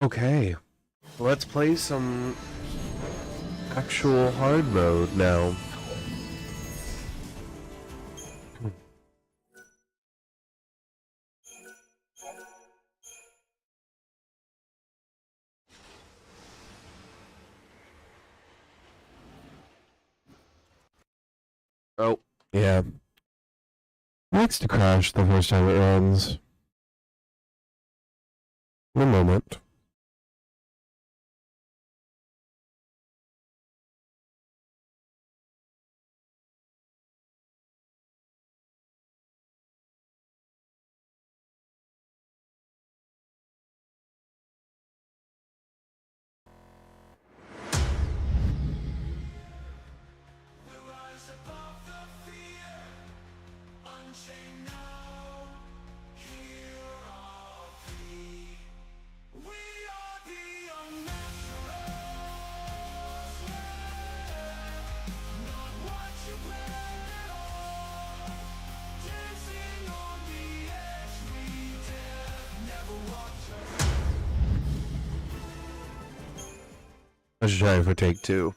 Okay, let's play some actual hard mode now. Oh, yeah. Likes to crash the first time it runs. In a moment. Let's try for take two.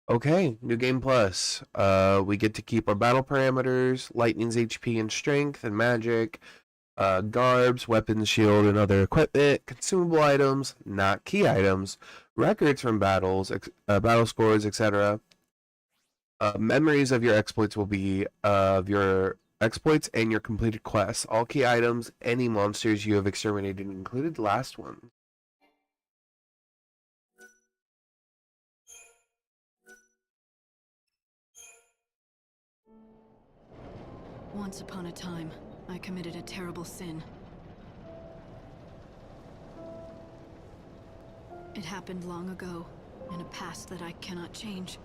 Okay, new game plus. We get to keep our battle parameters, lightning's HP and strength and magic, garbs, weapons, shield, and other equipment, consumable items, not key items, records from battles, battle scores, etc. Memories of your exploits will be of your exploits and your completed quests. All key items, any monsters you have exterminated, included the last one. Once upon a time, I committed a terrible sin. It happened long ago, in a past that I cannot change.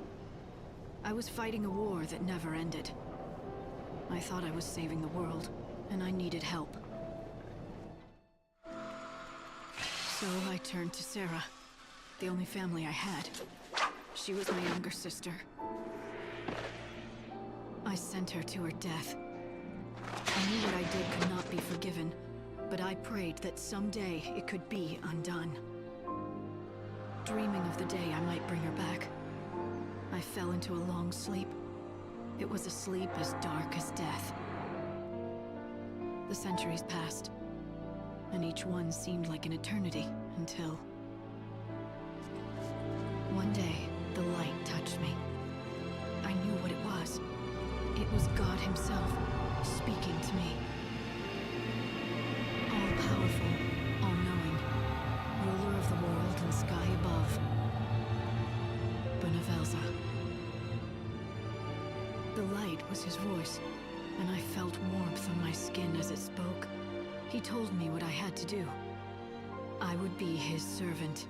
I was fighting a war that never ended. I thought I was saving the world, and I needed help. So I turned to Sarah, the only family I had. She was my younger sister. I sent her to her death. I knew what I did could not be forgiven, but I prayed that someday it could be undone. Dreaming of the day I might bring her back, I fell into a long sleep. It was a sleep as dark as death. The centuries passed, and each one seemed like an eternity until... One day, the light touched me. I knew what it was. It was God himself, speaking to me. All-powerful, all-knowing, ruler of the world and sky above. Benevelza. The light was his voice, and I felt warmth on my skin as it spoke. He told me what I had to do. I would be his servant,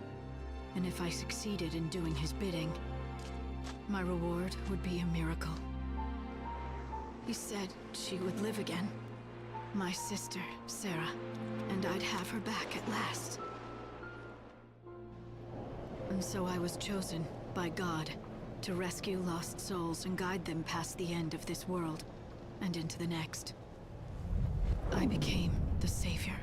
and if I succeeded in doing his bidding, my reward would be a miracle. He said she would live again. My sister, Sarah, and I'd have her back at last. And so I was chosen by God to rescue lost souls and guide them past the end of this world and into the next. I became the savior.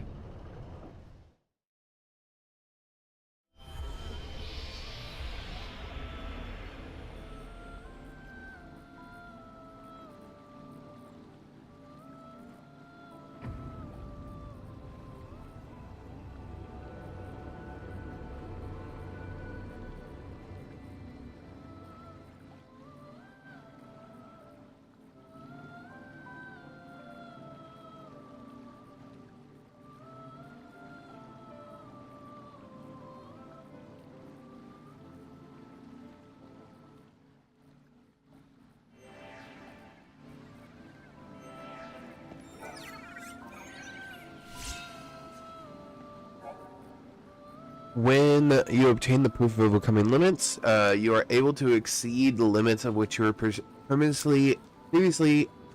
When you obtain the proof of overcoming limits, you are able to exceed the limits of which you were previously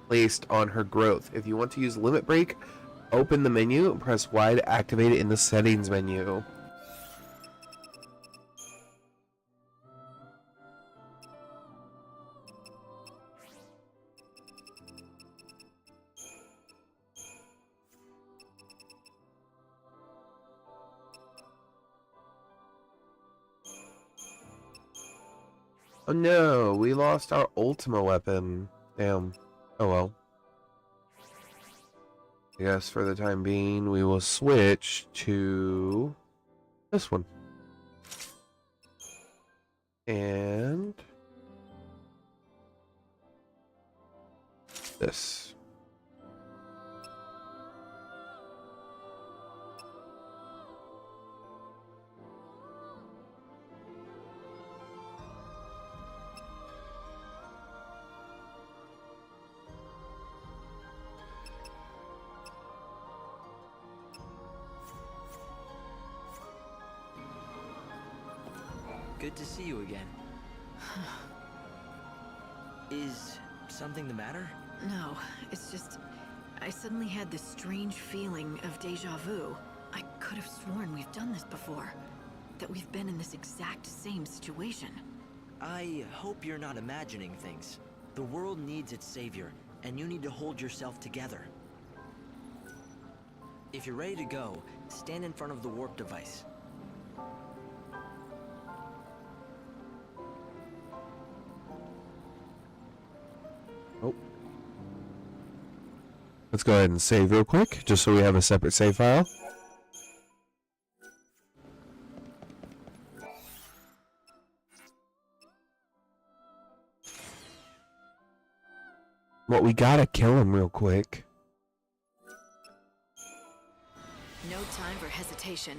placed on her growth. If you want to use Limit Break, open the menu and press Y to activate it in the settings menu. Oh no, we lost our Ultima weapon. Damn. Oh well. I guess for the time being, we will switch to this one. And this. Good to see you again. Is something the matter? No, it's just... I suddenly had this strange feeling of déjà vu. I could have sworn we've done this before. That we've been in this exact same situation. I hope you're not imagining things. The world needs its savior, and you need to hold yourself together. If you're ready to go, stand in front of the warp device. Oh. Let's go ahead and save real quick, just so we have a separate save file. Well, we gotta kill him real quick. No time for hesitation.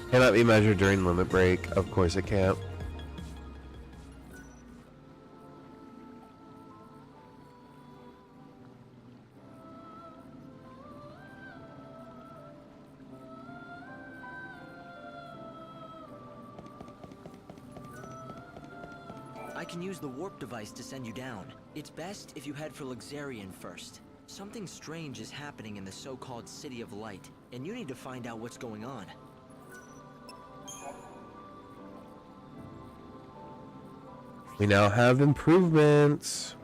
Cannot be measured during limit break. Of course it can't. I can use the warp device to send you down. It's best if you head for Luxarian first. Something strange is happening in the so-called City of Light, and you need to find out what's going on. We now have improvements.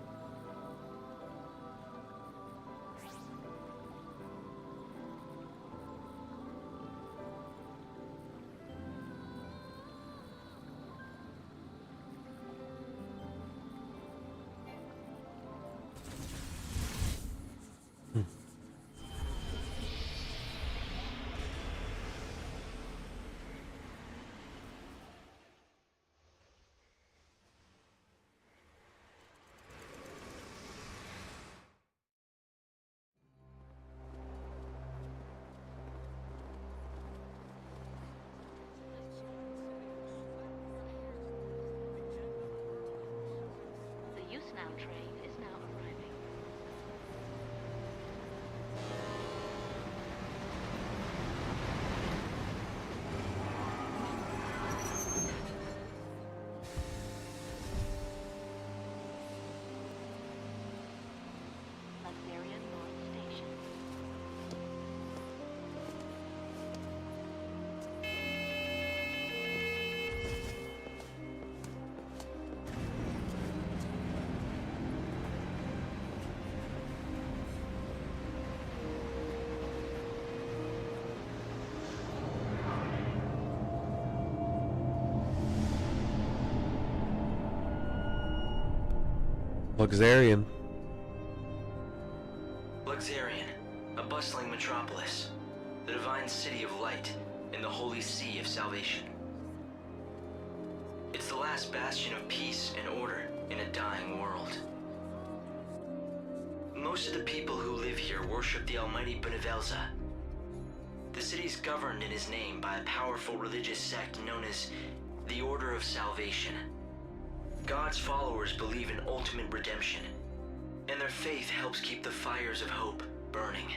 train is now arriving. Luxarian North Station. Luxarian. Luxarian, a bustling metropolis, the divine city of light, and the holy sea of salvation. It's the last bastion of peace and order in a dying world. Most of the people who live here worship the almighty Benevelza. The city's governed in his name by a powerful religious sect known as the Order of Salvation. God's followers believe in ultimate redemption, and their faith helps keep the fires of hope burning.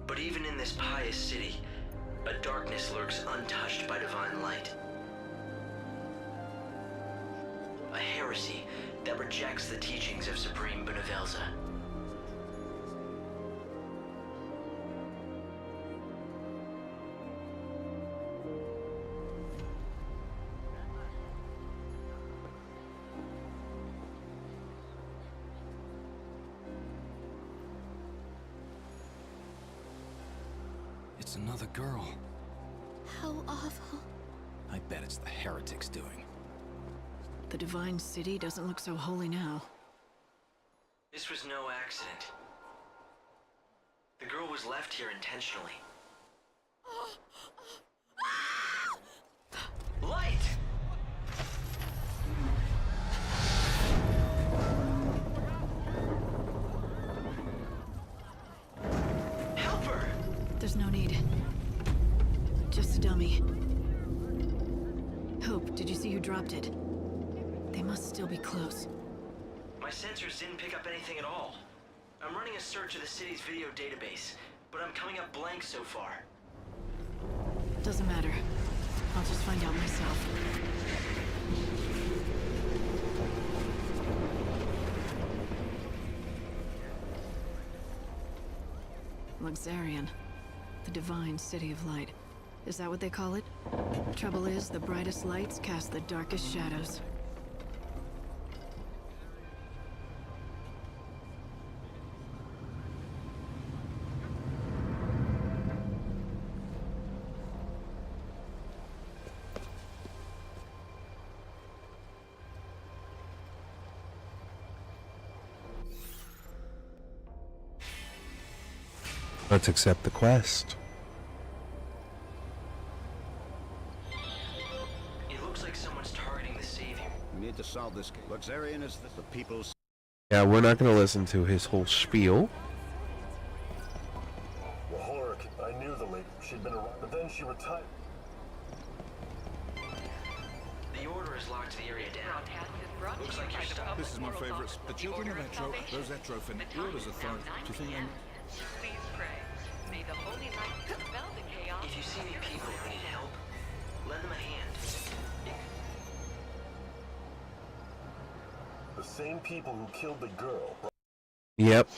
But even in this pious city, a darkness lurks untouched by divine light. A heresy that rejects the teachings of Supreme Benevelza. It's another girl. How awful. I bet it's the heretics doing. The Divine City doesn't look so holy now. This was no accident. The girl was left here intentionally. Light! Help her! There's no need. Just a dummy. Hope, did you see who dropped it? They must still be close. My sensors didn't pick up anything at all. I'm running a search of the city's video database, but I'm coming up blank so far. Doesn't matter. I'll just find out myself. Luxarian. The Divine City of Light. Is that what they call it? Trouble is, the brightest lights cast the darkest shadows. Let's accept the quest. It looks like someone's targeting the Savior. We need to solve this. Luxarian is the people's... Yeah, we're not going to listen to his whole spiel. Well, Hork, I knew the lady. She'd been around, but then she retired. The Order has locked the area down. Looks like you're stuck. This is my favorite. The children of Etro, those Etrofin, the Order's authority. Do you think I'm... Please pray. May the holy light dispel the chaos. If you see any people who need help, lend them a hand. The same people who killed the girl. Yep.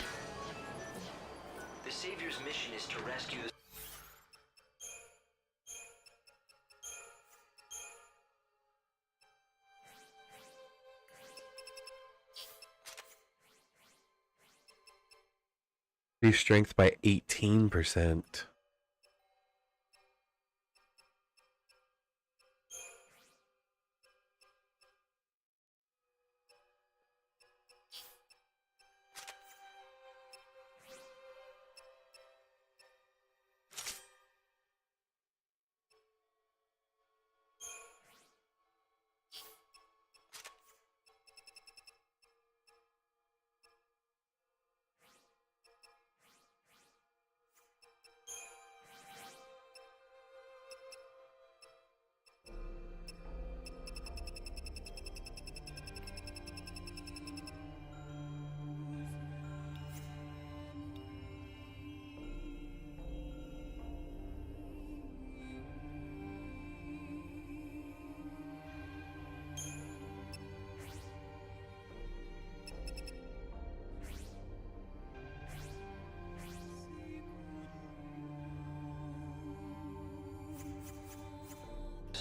The Savior's mission is to rescue the... Increase strength by 18%.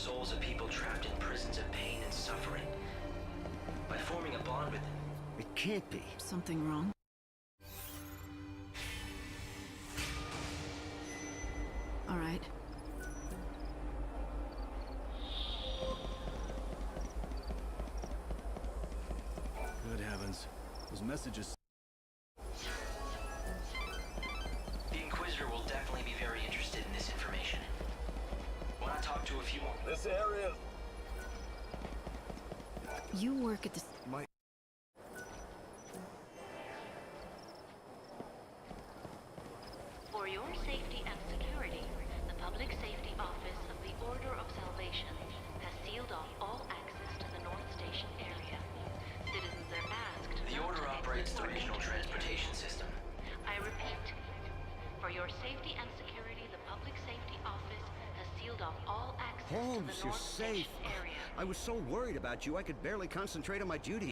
souls of people trapped in prisons of pain and suffering. By forming a bond with them, It can't be. Something wrong? All right. Good heavens. Those messages... the Inquisitor will definitely be very interested in this information. Want to talk to a few more? This area. You work at the... My... For your safety and security, the Public Safety Office of the Order of Salvation has sealed off all access to the North Station area. Citizens are asked The not Order to operates the exit or regional enter transportation system. I repeat, for your safety and security, the Public Safety Office has sealed off all access Holmes, to the you're North safe. Station area. I was so worried about you, I could barely concentrate on my duty.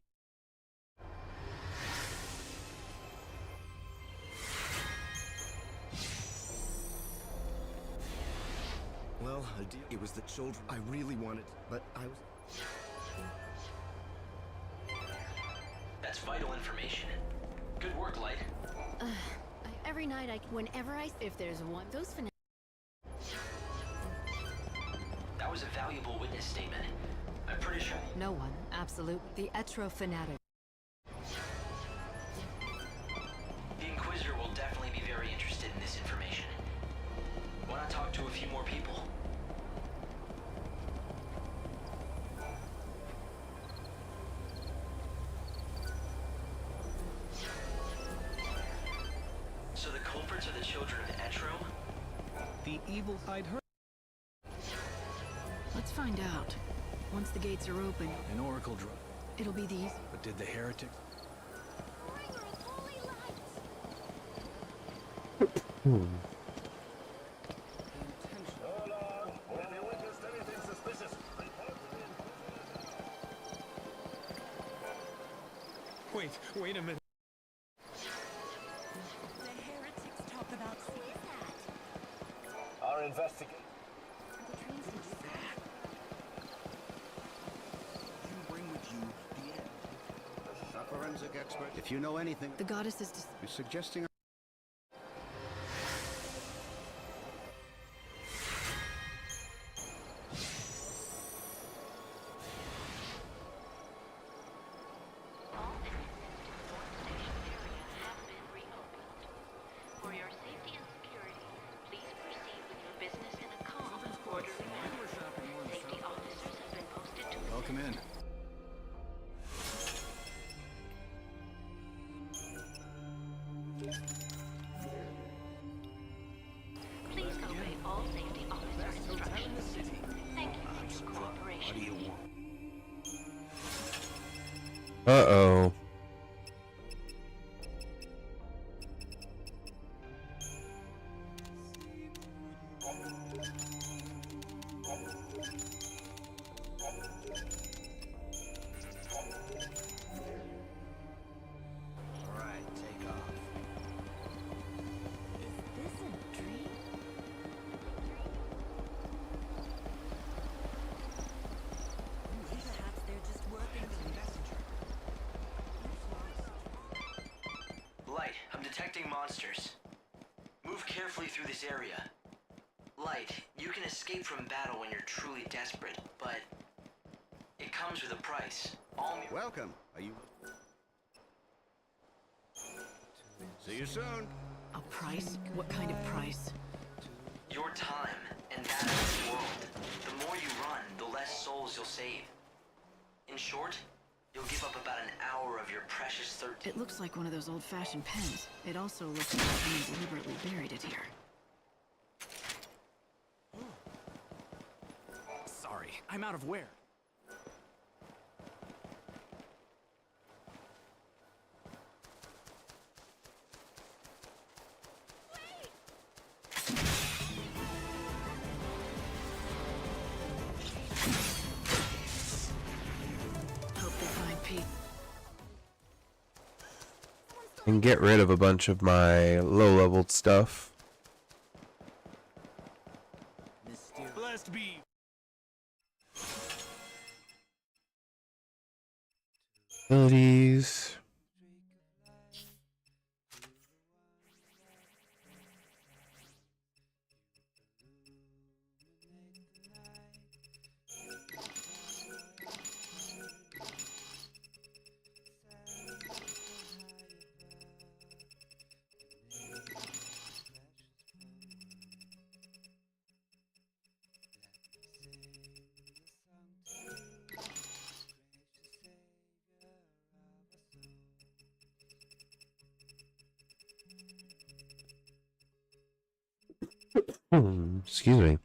Well, it was the children I really wanted, but I was... That's vital information. Good work, Light. Every night whenever if there's one, those was a valuable witness statement. I'm pretty sure. No one, absolute. The Etro fanatic. The Inquisitor will definitely be very interested in this information. Why not talk to a few more people? So the culprits are the children of Etro? The evil I'd heard. Let's find out. Once the gates are open, An oracle drug. it'll be these. But did the heretics? Hold on. Have you witnessed anything suspicious? Report to me. Wait a minute. The heretics talk about who is that? Our investigate. The train station. You bring with you the end. A forensic expert. If you know anything, The goddess is you're suggesting. All entrances to the North Station area have been reopened. For your safety and security, please proceed with your business in a calm and orderly manner. Safety officers have been posted to Welcome in. Please obey all safety officer instructions. Thank you for your cooperation. What do you want? Uh-oh. All right, take off. Is this a dream? Perhaps they're just working the messenger. Light, I'm detecting monsters. Move carefully through this area. Light, you can escape from battle when you're truly desperate, but it comes with a price. Welcome. Are you? See you soon. a price? What kind of price? Your time and that of this world. The more you run, the less souls you'll save. In short, you'll give up about an hour of your precious 13. It looks like one of those old-fashioned pens. It also looks like someone deliberately buried it here. Sorry, I'm out of where? Hope they find Pete. And get rid of a bunch of my low-leveled stuff. Blessed be. Abilities. Excuse me.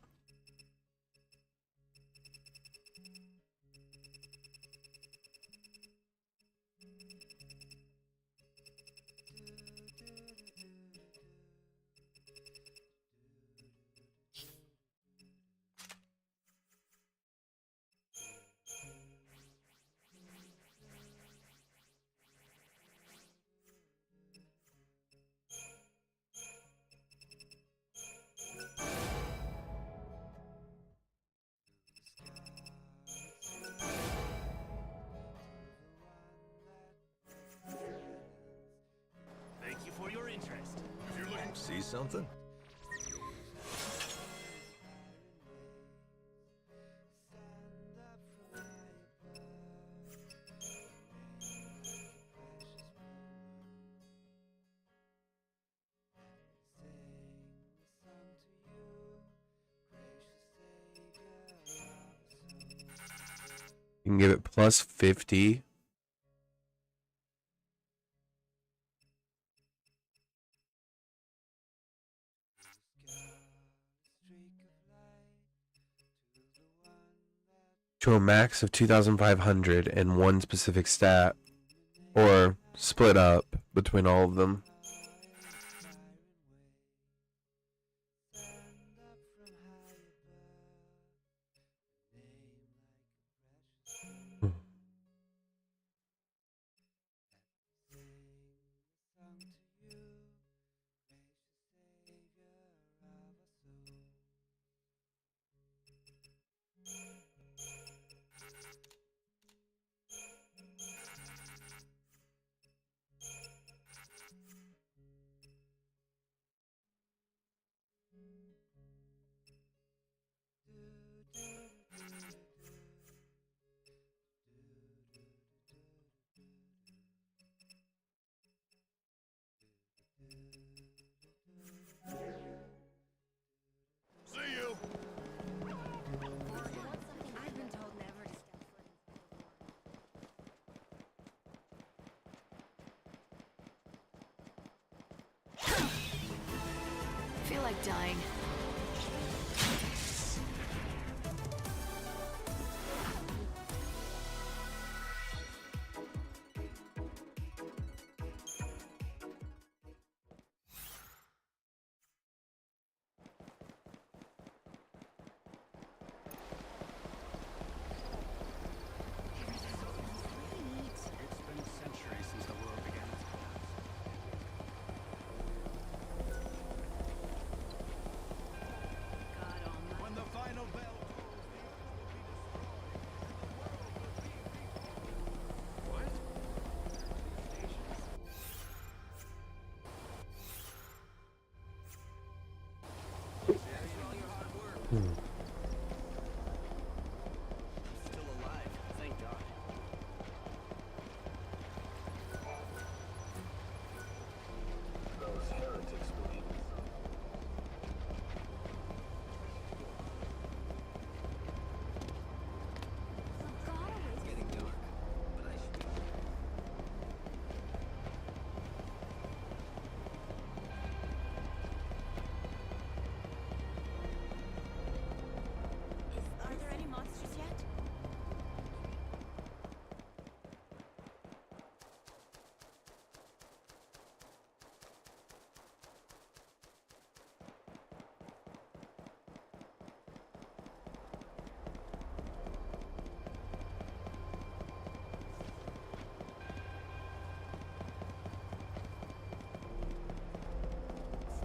Thank you for your interest. If you're looking to see something, You can give it plus 50. To a max of 2,500 and one specific stat, or split up between all of them. See you. I've been told never to step foot in. Feel like dying. It's been centuries since the world began its collapse. God almighty. When the final bell tolls, the Earth will be destroyed, and the world will be... What? Still alive, thank God. Those heretics believe in It's getting dark, but I should be. Are there any monsters yet?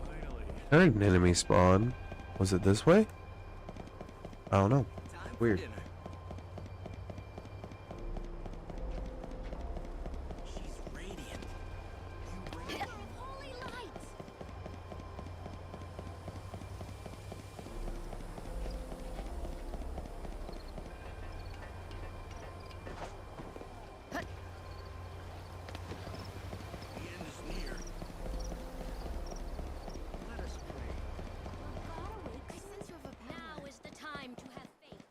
Finally. I heard an enemy spawn. Was it this way? I don't know. Time Weird. for dinner. She's radiant. Holy lights! The end is near. Let us pray. I sense you have a power. Now is the time to have faith.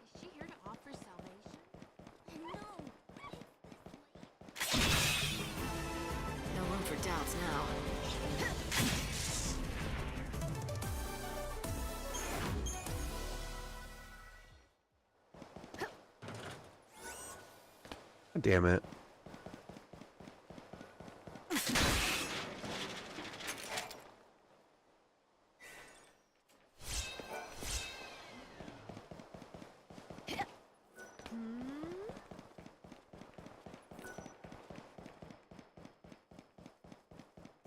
Is she here to offer salvation? No. No room for doubts now. Damn it.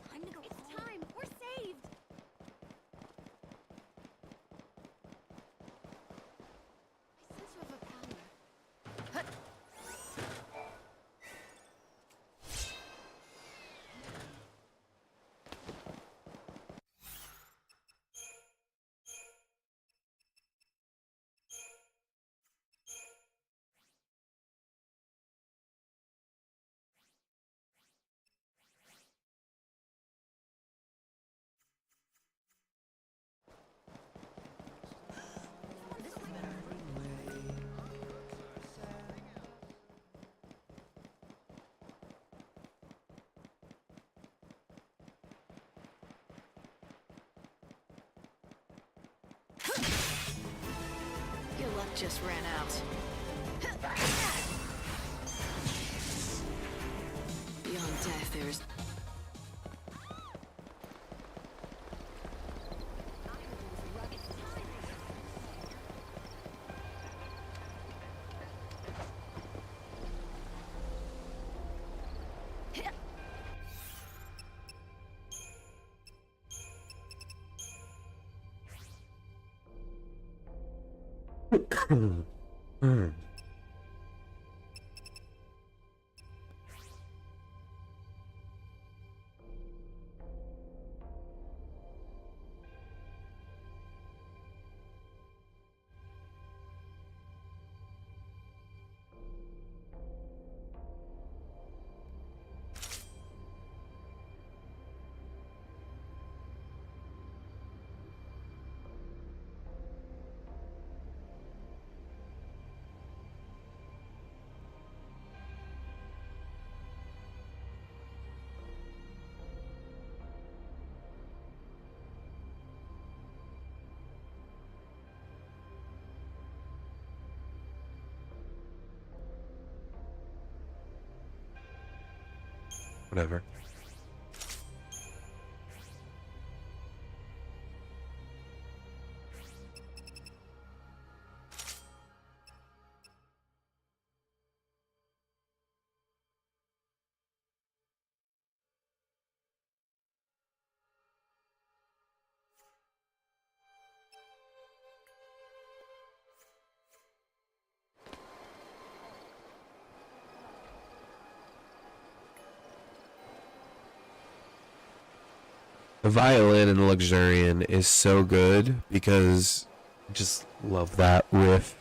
Time to go. It's time. We're saved. I sense you have a power. just ran out. Beyond death, there is... Whatever. The violin in Luxurian is so good because I just love that riff.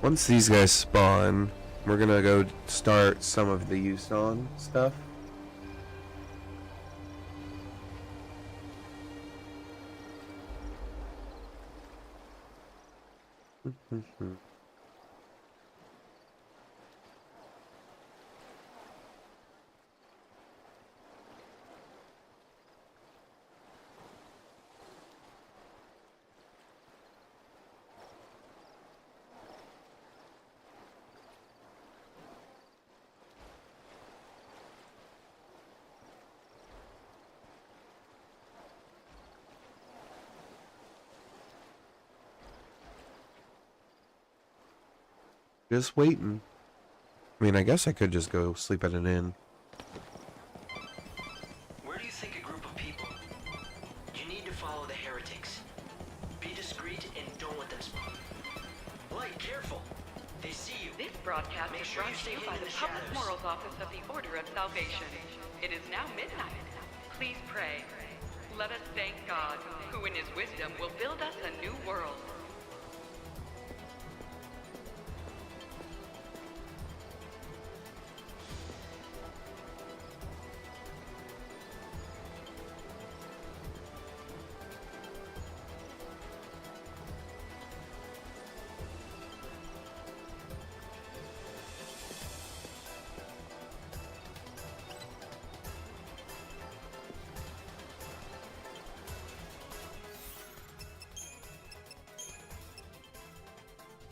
Once these guys spawn, we're gonna go start some of the Yuson stuff. Just waiting. I mean, I guess I could just go sleep at an inn. Where do you think a group of people? You need to follow the heretics. Be discreet and don't let them spot. Light, careful. They see you. This broadcast Make is sure brought you to you stay by in the the Public shadows. Morals Office of the Order of Salvation. It is now midnight. Please pray. Let us thank God, who in his wisdom will build us a new world.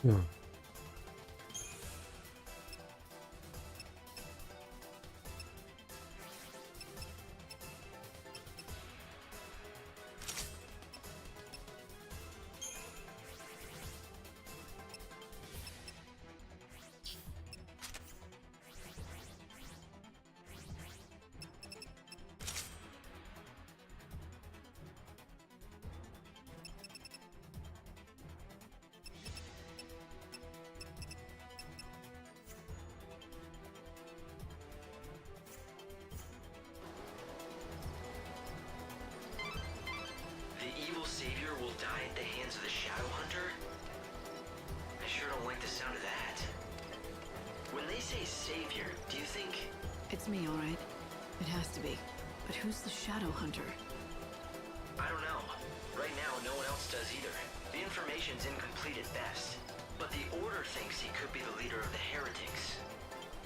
Yeah. It's me, all right. It has to be. But who's the Shadow Hunter? I don't know. Right now, no one else does either. The information's incomplete at best. But the Order thinks he could be the leader of the heretics.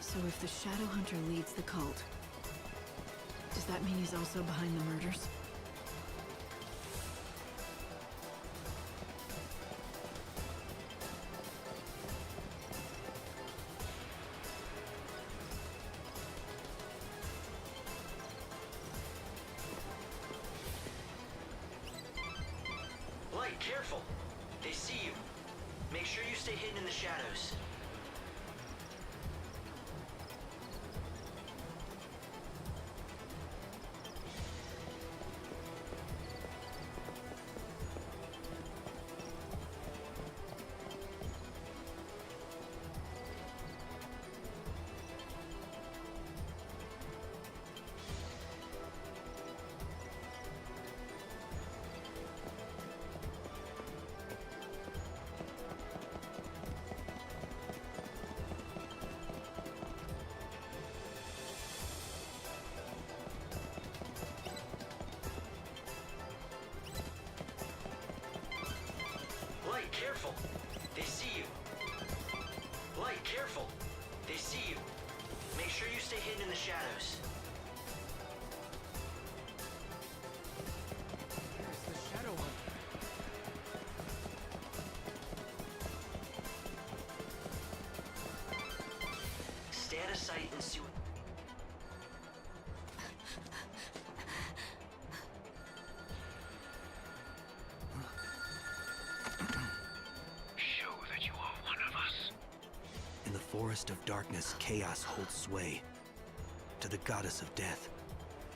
So if the Shadow Hunter leads the cult, does that mean he's also behind the murders? Light, careful! They see you. Make sure you stay hidden in the shadows. Light, careful! They see you. Light, careful! They see you. Make sure you stay hidden in the shadows. There's the Shadow Hunter. Stay out of sight and see what... Show that you are one of us. In the forest of darkness, chaos holds sway. To the goddess of death,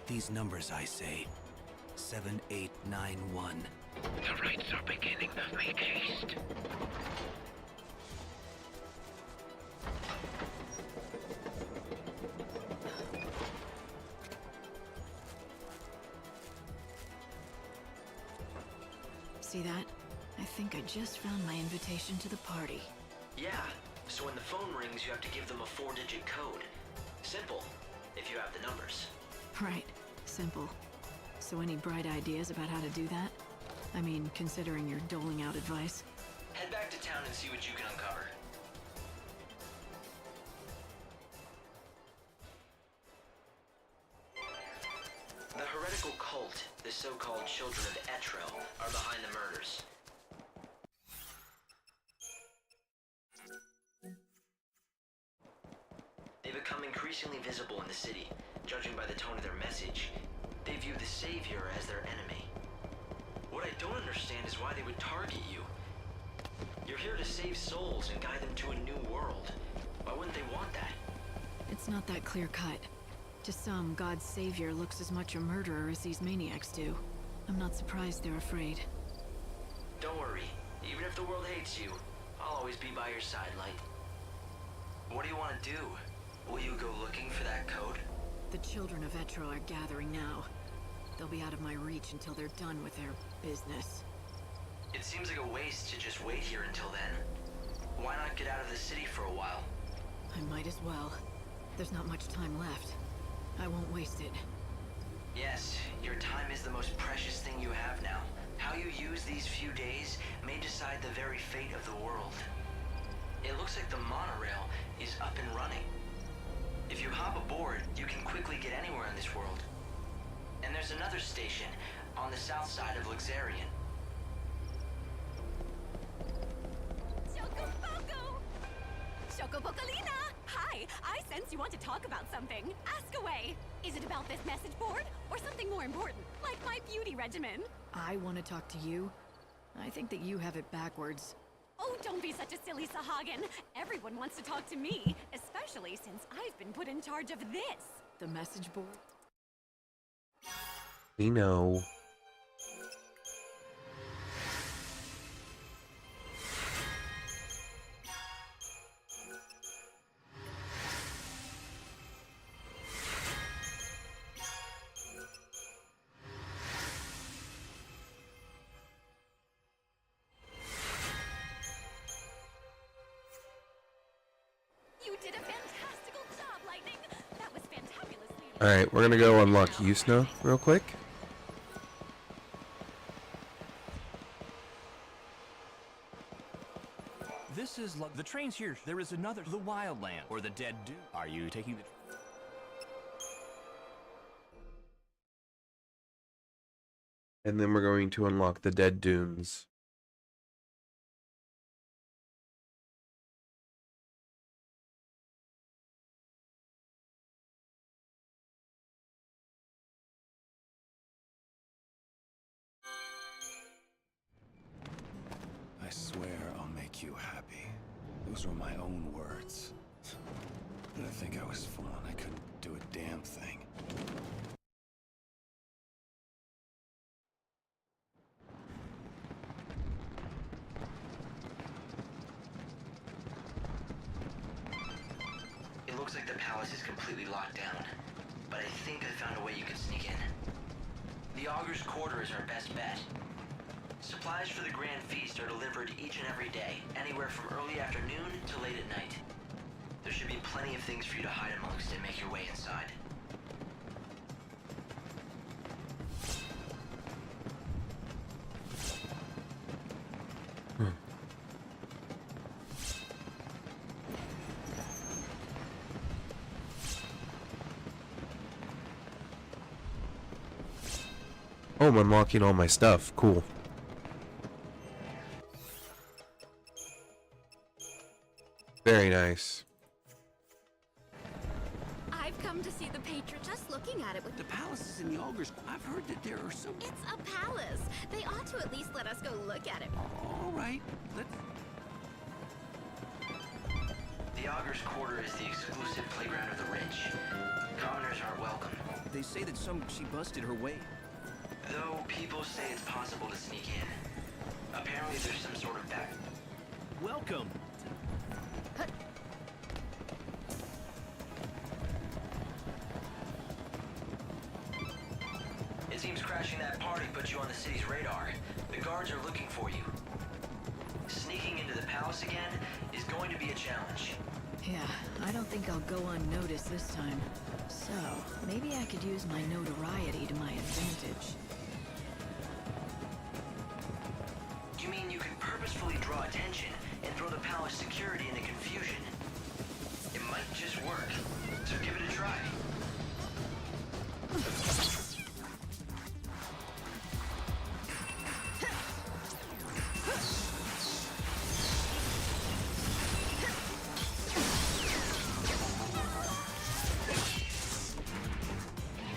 these numbers I say, 7891. The rites are beginning. Make haste. See that? I think I just found my invitation to the party. Yeah, so when the phone rings, you have to give them a 4-digit code. Simple, if you have the numbers. Right. Simple. So any bright ideas about how to do that? I mean, considering you're doling out advice. Head back to town and see what you can uncover. The heretical cult, the so-called Children of Etro, are behind the murders. They become increasingly visible in the city. Judging by the tone of their message, they view the Savior as their enemy. What I don't understand is why they would target you. You're here to save souls and guide them to a new world. Why wouldn't they want that? It's not that clear-cut. To some, God's savior looks as much a murderer as these maniacs do. I'm not surprised they're afraid. Don't worry. Even if the world hates you, I'll always be by your side, Light. What do you want to do? Will you go looking for that code? The children of Etro are gathering now. They'll be out of my reach until they're done with their business. It seems like a waste to just wait here until then. Why not get out of the city for a while? I might as well. There's not much time left. I won't waste it. Yes, your time is the most precious thing you have now. How you use these few days may decide the very fate of the world. It looks like the monorail is up and running. If you hop aboard, you can quickly get anywhere in this world. And there's another station on the south side of Luxarian. Chocopoco! Chocopocolina! Hi, I sense you want to talk about something. Ask away. Is it about this message board? Or something more important, like my beauty regimen? I want to talk to you. I think that you have it backwards. Oh, don't be such a silly Sahagin. Everyone wants to talk to me, especially since I've been put in charge of this. The message board? We know. You did a fantastical job, Lightning! That was fantabulous! Alright, we're gonna go unlock Yusna real quick. This is the train's here. There is another, the Wildland, or the Dead Dune. Are you taking the... And then we're going to unlock the Dead Dunes. I swear I'll make you happy. Those were my own words. But I think I was fooling. I couldn't do a damn thing. It looks like the palace is completely locked down, but I think I found a way you can sneak in. The Augur's Quarter is our best bet. Supplies for the Grand Feast are delivered each and every day, anywhere from early afternoon to late at night. There should be plenty of things for you to hide amongst and make your way inside. Oh, I'm unlocking all my stuff. Cool. Very nice. I've come to see the patron. Just looking at it with The palace is in the Augur's. I've heard that there are some... It's a palace. They ought to at least let us go look at it. All right, let's... The Augur's Quarter is the exclusive playground of the rich. Commoners aren't welcome. They say that she busted her way. Though people say it's possible to sneak in. Apparently there's some sort of back... Welcome. It seems crashing that party put you on the city's radar. The guards are looking for you. Sneaking into the palace again is going to be a challenge. Yeah, I don't think I'll go unnoticed this time. So, maybe I could use my notoriety to my advantage. You mean you can purposefully draw attention and throw the palace security into confusion? It might just work, so give it a try.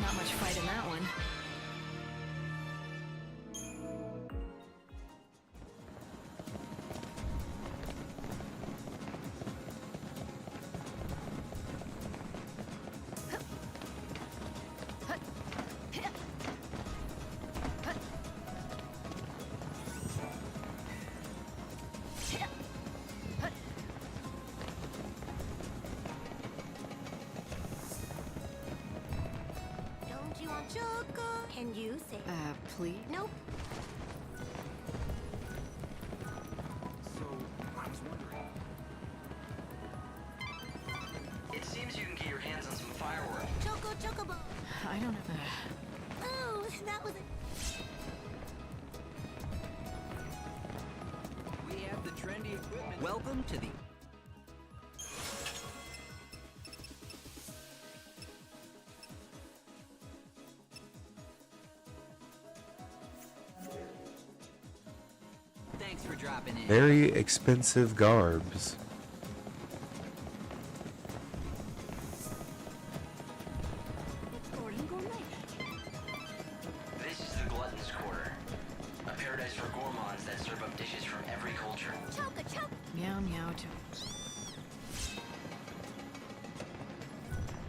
Not much fight in that one. Don't you want choco? Can you say? Please? Nope. So, I was wondering. It seems you can get your hands on some fireworks. Choco chocobo. I don't have Oh, that was it. We have the trendy equipment. Welcome to the... Thanks for dropping in. Very expensive garbs. It's Gordon Gourmet. This is the Glutton's Quarter, a paradise for gourmands that serve up dishes from every culture. Choco choco. meow meow to.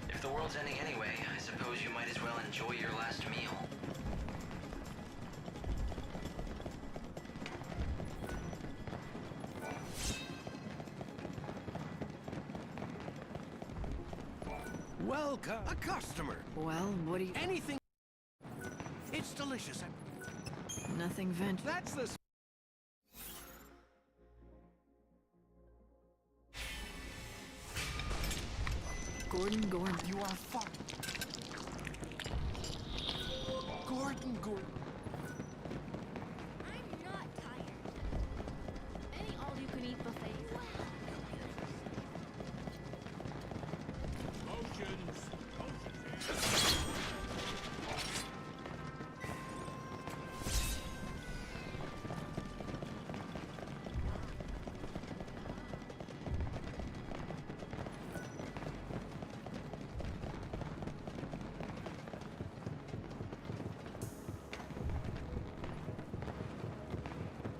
If the world's ending anyway, I suppose you might as well enjoy your last meal. Welcome. A customer. Well, what do you... Anything. It's delicious. Nothing vent. That's the... Gordon Gourmet. You are far. Gordon. I'm not tired. Any all-you-can-eat buffet?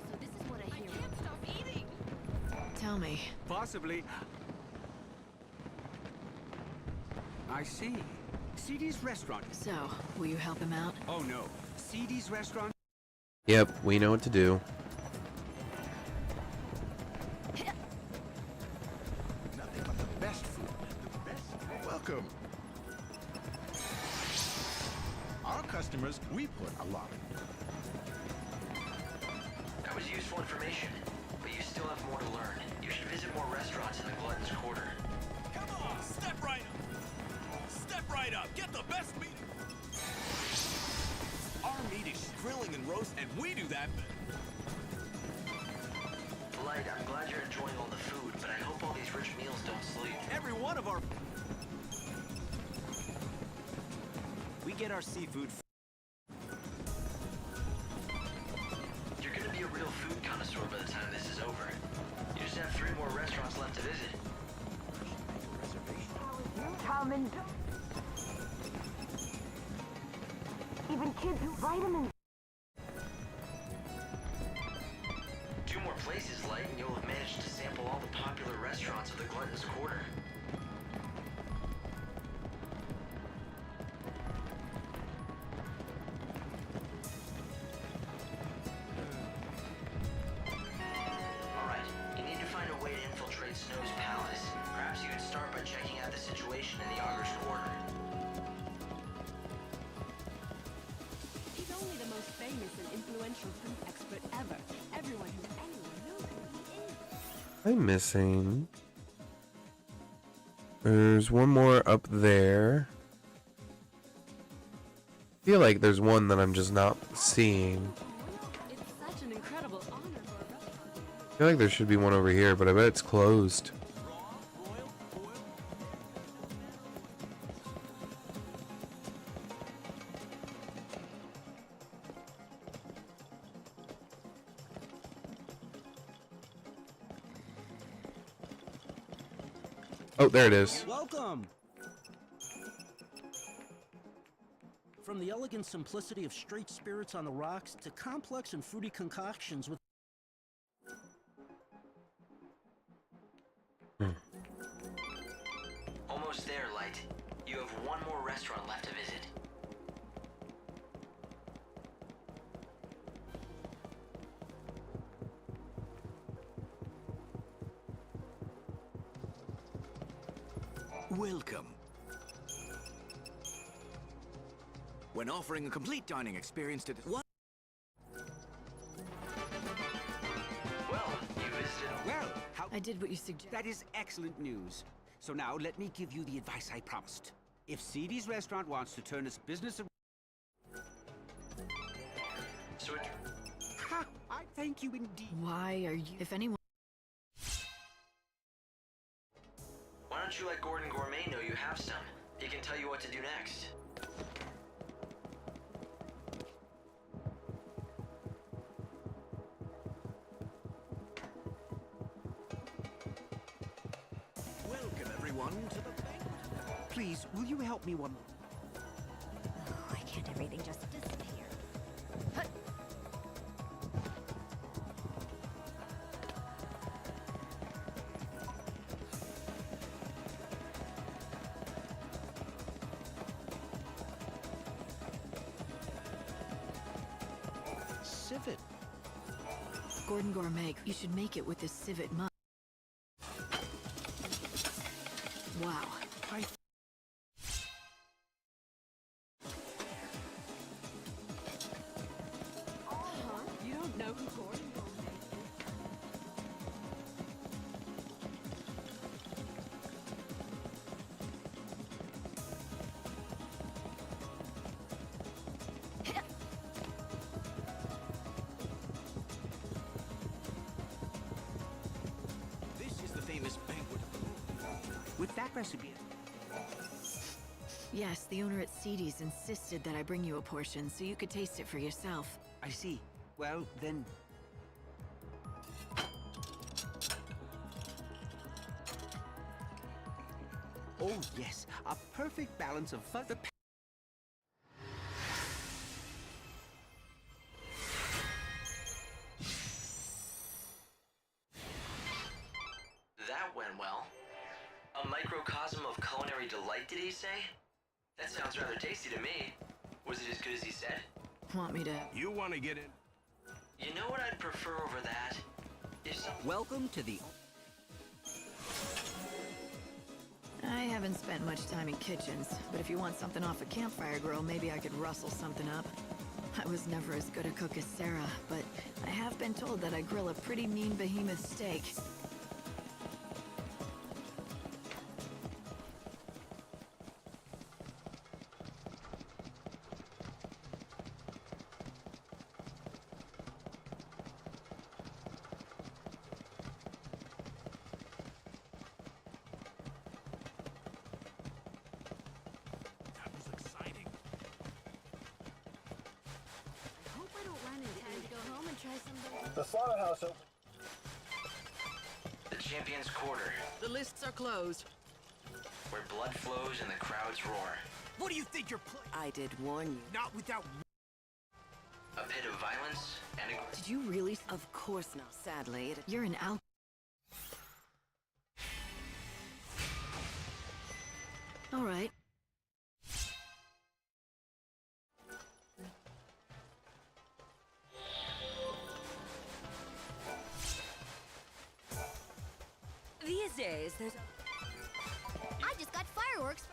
So this is what I hear. I can't stop eating. Tell me. Possibly. I see. CD's restaurant. So, will you help him out? Oh no. CD's restaurant? Yep, we know what to do. Nothing but the best food. The best. Welcome. Our customers, we put a lot. That was useful information, but you still have more to learn. You should visit more restaurants in the Glutton's Quarter. Come on, step right up. Step right up. Get the best meat. Our meat is grilling and roast, and we do that. Light, I'm glad you're enjoying all the food, but I hope all these rich meals don't sleep. Every one of our... We get our seafood... You're gonna be a real food connoisseur by the time this is over. You just have 3 more restaurants left to visit. Common. Even kids who vitamins. 2 more places, Light, and you'll have managed to sample all the popular restaurants of the Glutton's Quarter. Alright, you need to find a way to infiltrate Snow's palace. Perhaps you could start by checking out the situation in the Augur's Quarter. He's only the most famous and influential food expert ever. Everyone who anyone knows who he is. I'm missing. There's one more up there. I feel like there's one that I'm just not seeing. It's such an incredible honor for a restaurant. I feel like there should be one over here, but I bet it's closed. Oh, there it is. Welcome! From the elegant simplicity of straight spirits on the rocks to complex and fruity concoctions with... Almost there, Light. You have 1 more restaurant left to visit. Welcome. When offering a complete dining experience to... What? Well, you visited... Well, how... I did what you suggested. That is excellent news. So now, let me give you the advice I promised. If CD's restaurant wants to turn its business around... So it... Ha! I thank you indeed. Why are you... If anyone... Why don't you let Gordon Gourmet know you have some? He can tell you what to do next. Welcome, everyone, to the banquet. Please, will you help me one... Why can't everything just disappear? Civet. Gordon Gourmet, you should make it with this civet mud. Wow. You don't know who Gordon Gourmet is? famous banquet. With that recipe. Yes, the owner at Seedy's insisted that I bring you a portion so you could taste it for yourself. I see. Well, then... Oh, yes. A perfect balance of fun... That went well. A microcosm of culinary delight, did he say? That sounds rather tasty to me. Was it as good as he said? Want me to... You want to get in? You know what I'd prefer over that? If some... Welcome to the... I haven't spent much time in kitchens, but if you want something off a campfire grill, maybe I could rustle something up. I was never as good a cook as Sarah, but I have been told that I grill a pretty mean behemoth steak. The slaughterhouse open. The Champion's Quarter, The lists are closed. where blood flows and the crowds roar. What do you think you're playing? I did warn you. Not without... A pit of violence and a... Did you really? Of course not. Sadly, You're an al... All right. these days there's. I just got fireworks.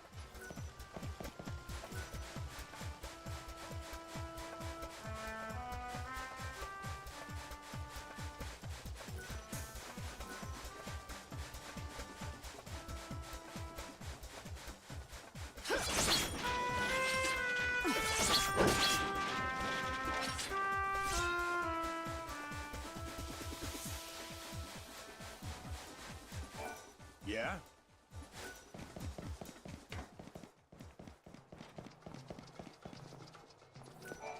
Yeah?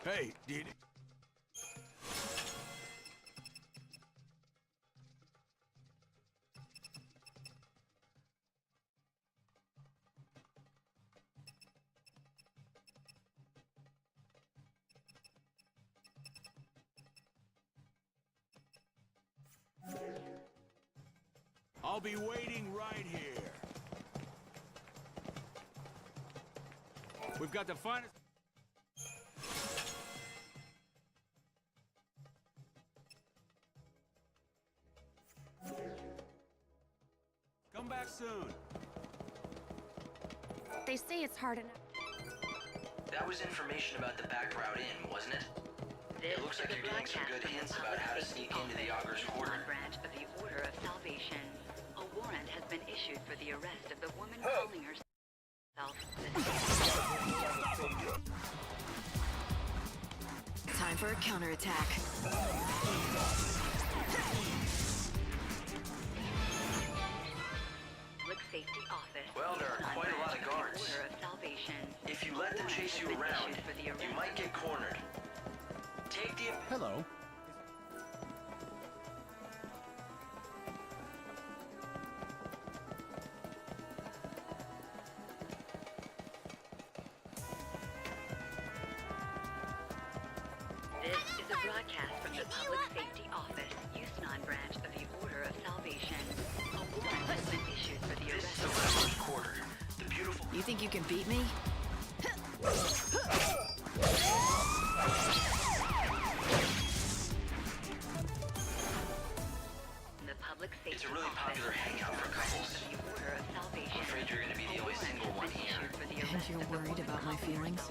Hey, did... I'll be waiting right here. We've got the finest... Come back soon. They say it's hard enough. That was information about the back route in, wasn't it? It looks like you're getting some good hints about how to sneak into the Augur's Quarter. Branch of the Order of Salvation. A warrant has been issued for the arrest of the woman calling herself Time for a counterattack. Public Safety Office. Well, there are quite a lot of guards. Order of Salvation. If you let them chase you around, you might get cornered. Take the... Hello. This is a broadcast from the Public Safety Office, Yusnan branch of the Order of Salvation. A warrant has been issued for the This arrest is the Augur's Quarter. The beautiful... You think you can beat me? The Public Safety It's a really popular hangout for couples. The Order of Salvation. I'm afraid you're going to be the only single one here. For the And you're worried about my feelings?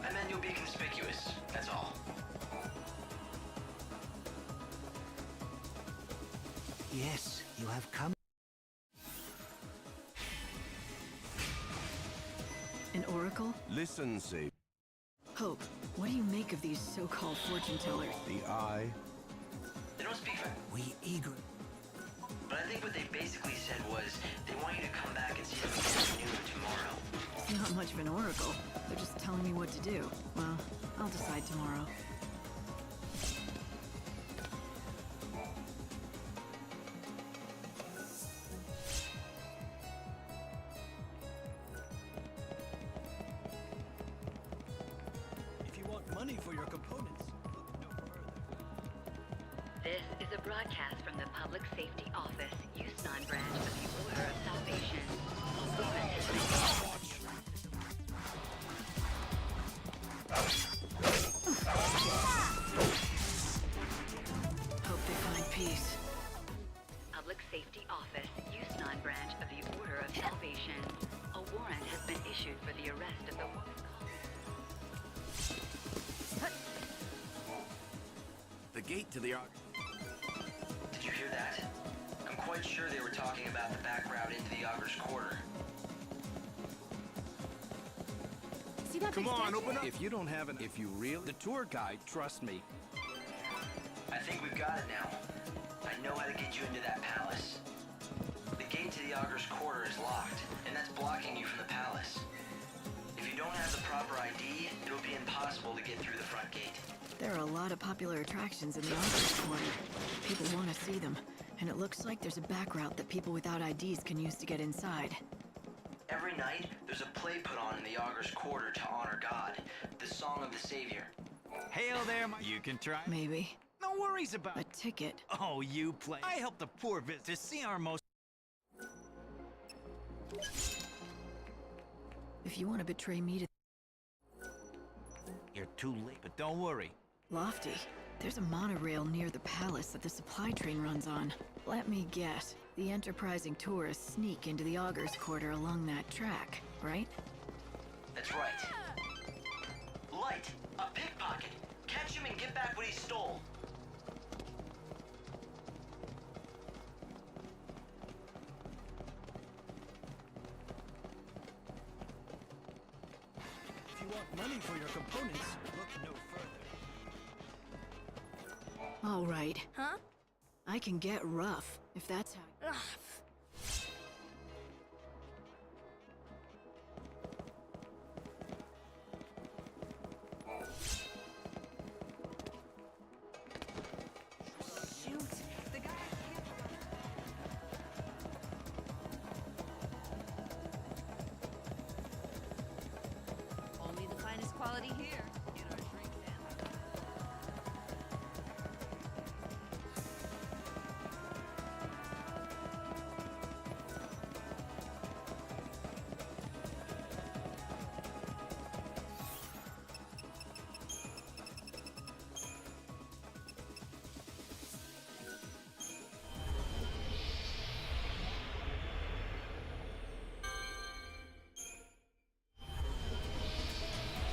I meant you'll be conspicuous, that's all. Yes, you have come. An oracle? Listen, Sabe. Hope, what do you make of these so-called fortune tellers? The eye. They don't speak for... We eager. But I think what they much of an oracle. They're just telling me what to do. Well, I'll decide tomorrow. If you want money for your components, look no further. This is a broadcast from the Public Safety Office, Yusnan branch of the Order of Salvation. Hope they find peace. Public Safety Office, Yusnan branch of the Order of Salvation. A warrant has been issued for the arrest of the woman. The gate to the ark. Did you hear that? I'm quite sure they were talking about the back route into the Augur's Quarter. See that Come big on, statue? open up. If you don't have it, if you really... The tour guide, trust me. I think we've got it now. I know how to get you into that palace. The gate to the Augur's Quarter is locked, and that's blocking you from the palace. If you don't have the proper ID, it'll be impossible to get through the front gate. There are a lot of popular attractions in the Augur's Quarter. People want to see them, and it looks like there's a back route that people without IDs can use to get inside. Every night, there's a play put on in the Augur's Quarter to honor God, the Song of the Savior. Hail there, my... You can try. Maybe. No worries about A it. ticket. Oh, you play. I help the poor visitors see our most... If you want to betray me to You're too late, but don't worry. Lofty, there's a monorail near the palace that the supply train runs on. Let me guess. The enterprising tourists sneak into the Augur's Quarter along that track, right? That's right. Light, a pickpocket. Catch him and get back what he stole. If you want money for your components, look no further. All right. Huh? I can get rough, if that's how... Ugh. Shoot. The guy... Only the finest quality here. Get our drinks in.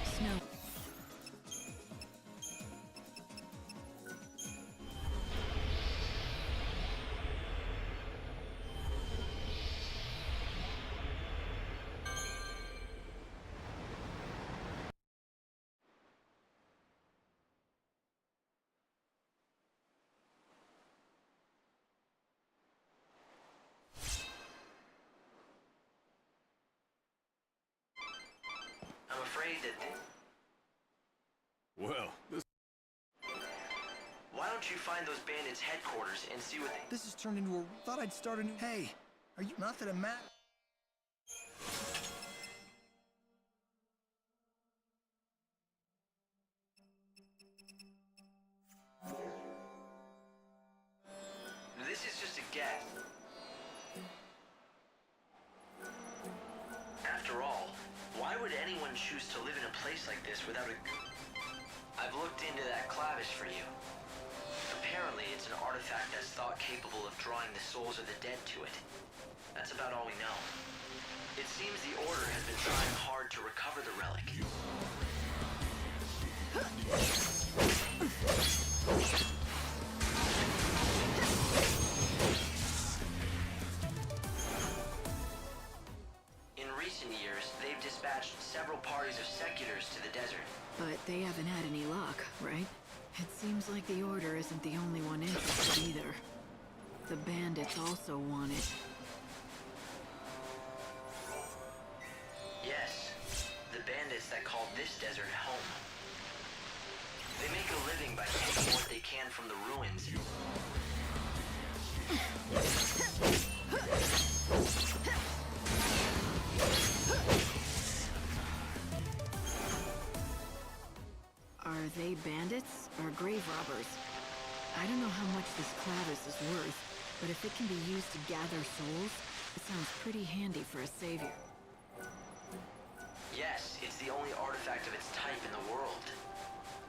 Snow. I'm afraid that... Well, this... Why don't you find those bandits' headquarters and see what they... This has turned into a... Thought I'd start a new... Hey, are you nothing to Matt? This is just a guess. After all, why would anyone choose to live in a place like this without a... I've looked into that clavish for you. Apparently, it's an artifact that's thought capable of drawing the souls of the dead to it. That's about all we know. It seems the Order has been trying hard to recover the relic. In recent years, they've dispatched several parties of seculars to the desert. But they haven't had any luck, right? It seems like the Order isn't the only one interested either. The bandits also want it. Yes, that call this desert home. They make a living by taking what they can from the ruins. Are they bandits or grave robbers? I don't know how much this Clavis is worth, but if it can be used to gather souls, it sounds pretty handy for a savior. Yes, it's the only artifact of its type in the world.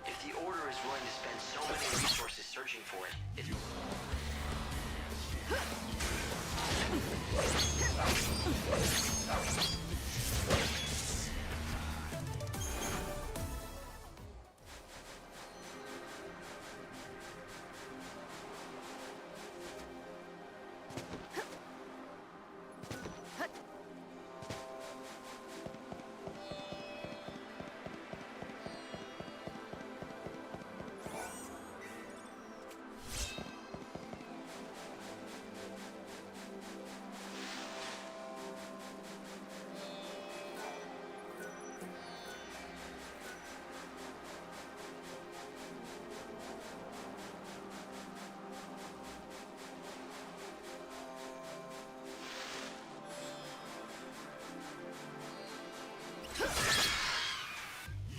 If the Order is willing to spend so many resources searching for it, it's...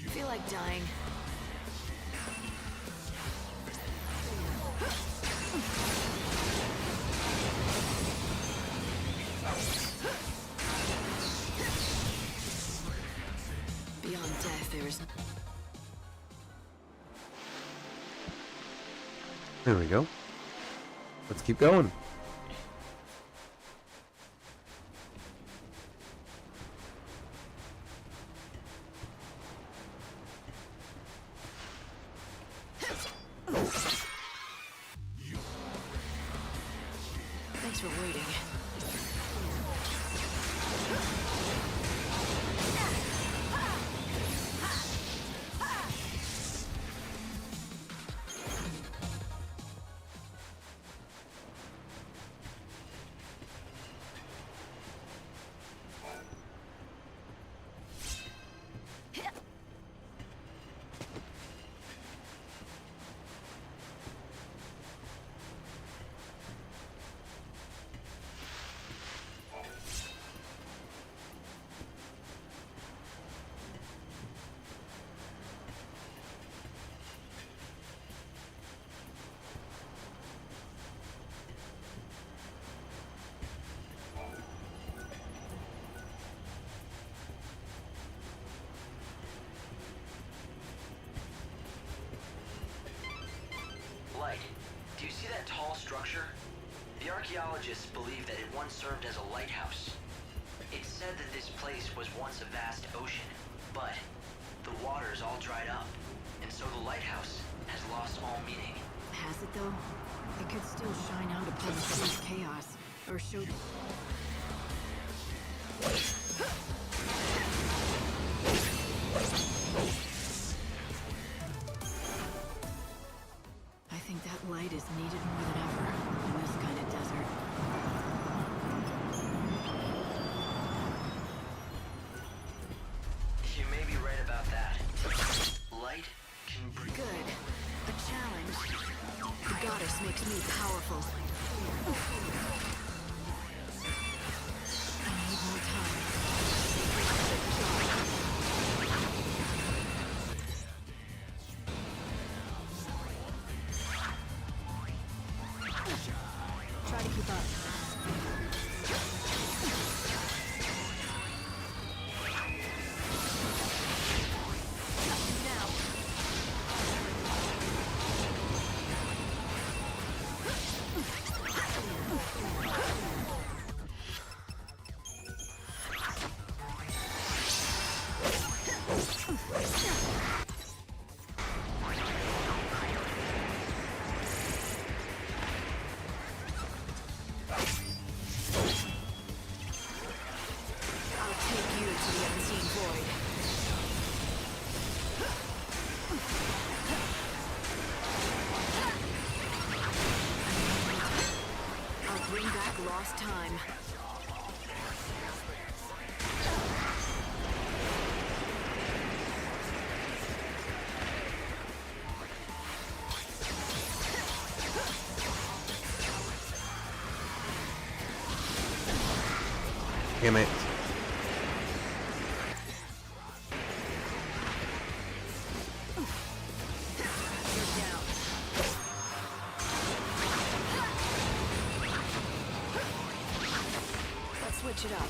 Feel like dying. Beyond death, there is... There we go. Let's keep going. Thanks for waiting. Light, do you see that tall structure? The archaeologists believe that it once served as a lighthouse. It's said that this place was once a vast ocean, but the water's all dried up, and so the lighthouse has lost all meaning. Has it though? It could still shine out upon the city's chaos, or show... I think that light is needed more than ever in this kind of desert. You may be right about that. Light can breathe. Good. A challenge. The goddess makes me powerful. I need more time. Try to keep up. Now. I'll take you to the unseen void. I'll bring back lost time. Damn it. Let's switch it up.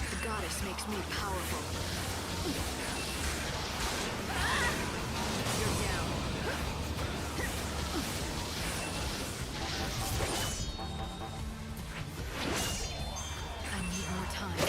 The goddess makes me powerful. You're down. I need more time.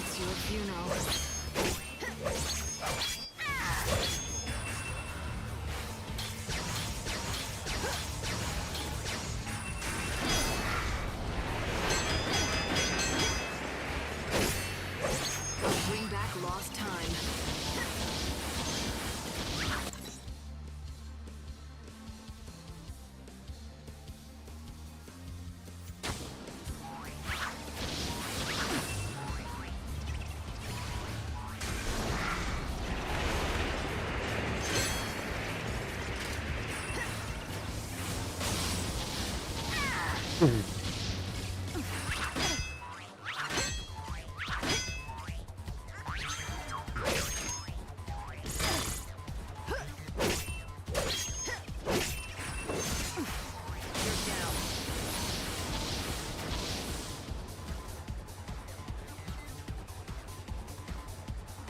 It's your funeral. Bring back lost time.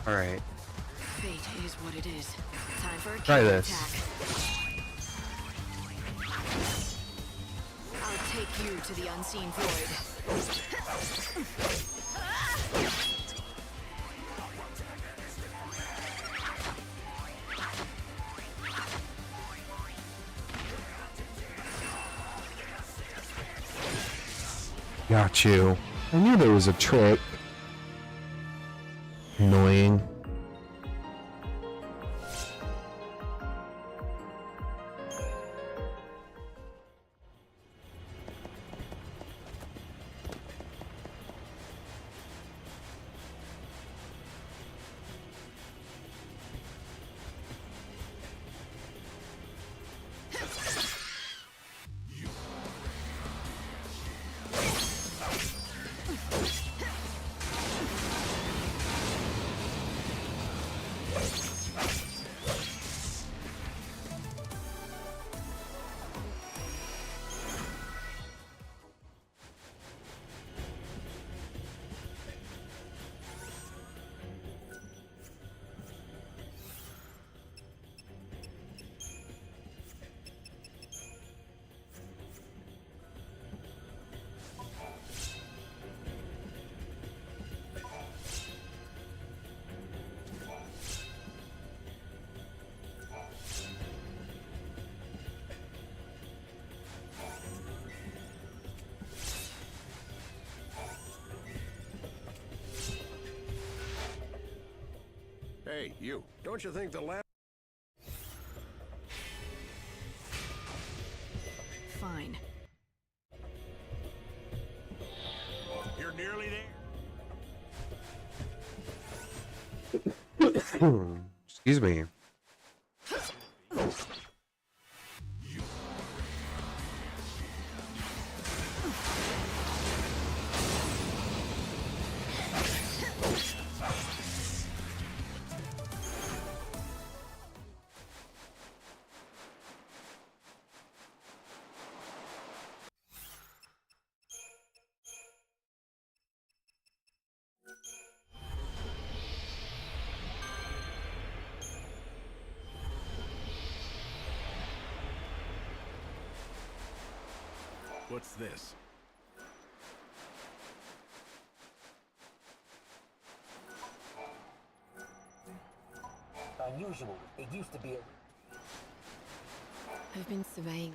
All right. Fate is what it is. Time for a Try this. counterattack. I'll take you to the unseen void. Got you. I knew there was a trick. Annoying. Hey, you. Don't you think the last... Fine. You're nearly Hmm. Excuse me. What's this? Unusual. It used to be a... I've been surveying.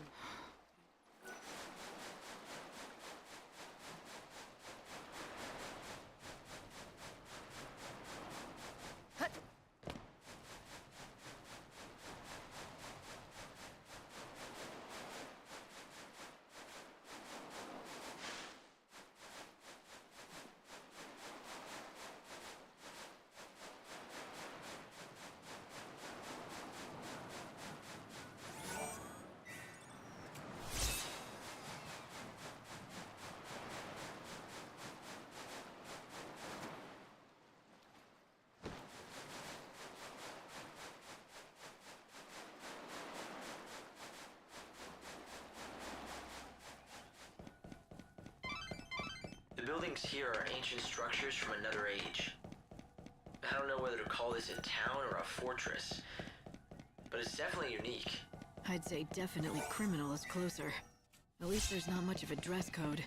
The buildings here are ancient structures from another age. I don't know whether to call this a town or a fortress, but it's definitely unique. I'd say definitely criminal is closer. At least there's not much of a dress code,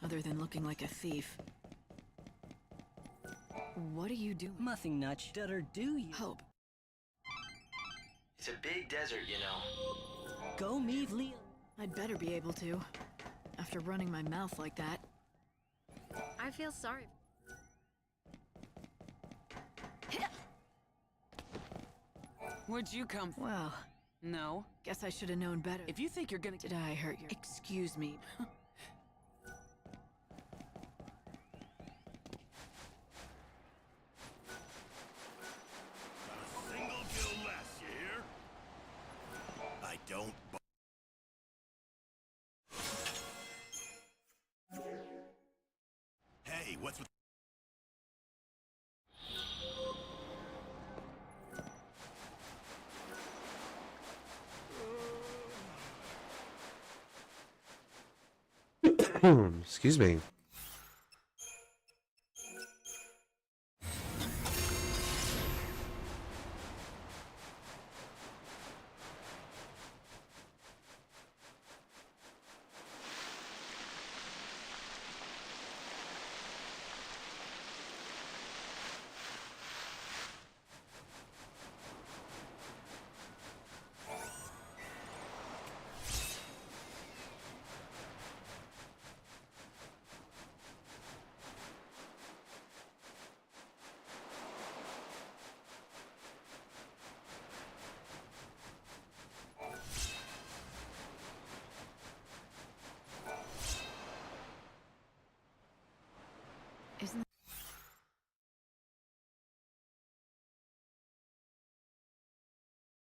other than looking like a thief. What are you doing? Nothing much. Better do you? Hope. It's a big desert, you know. Go me, Leo. I'd better be able to. After running my mouth like that. I feel sorry. Where'd you come from? Well, No. guess I should have known better. If you think you're gonna Did I hurt your... Excuse me. Single kill less, you hear? I don't. Hey, what's with? Excuse me. Isn't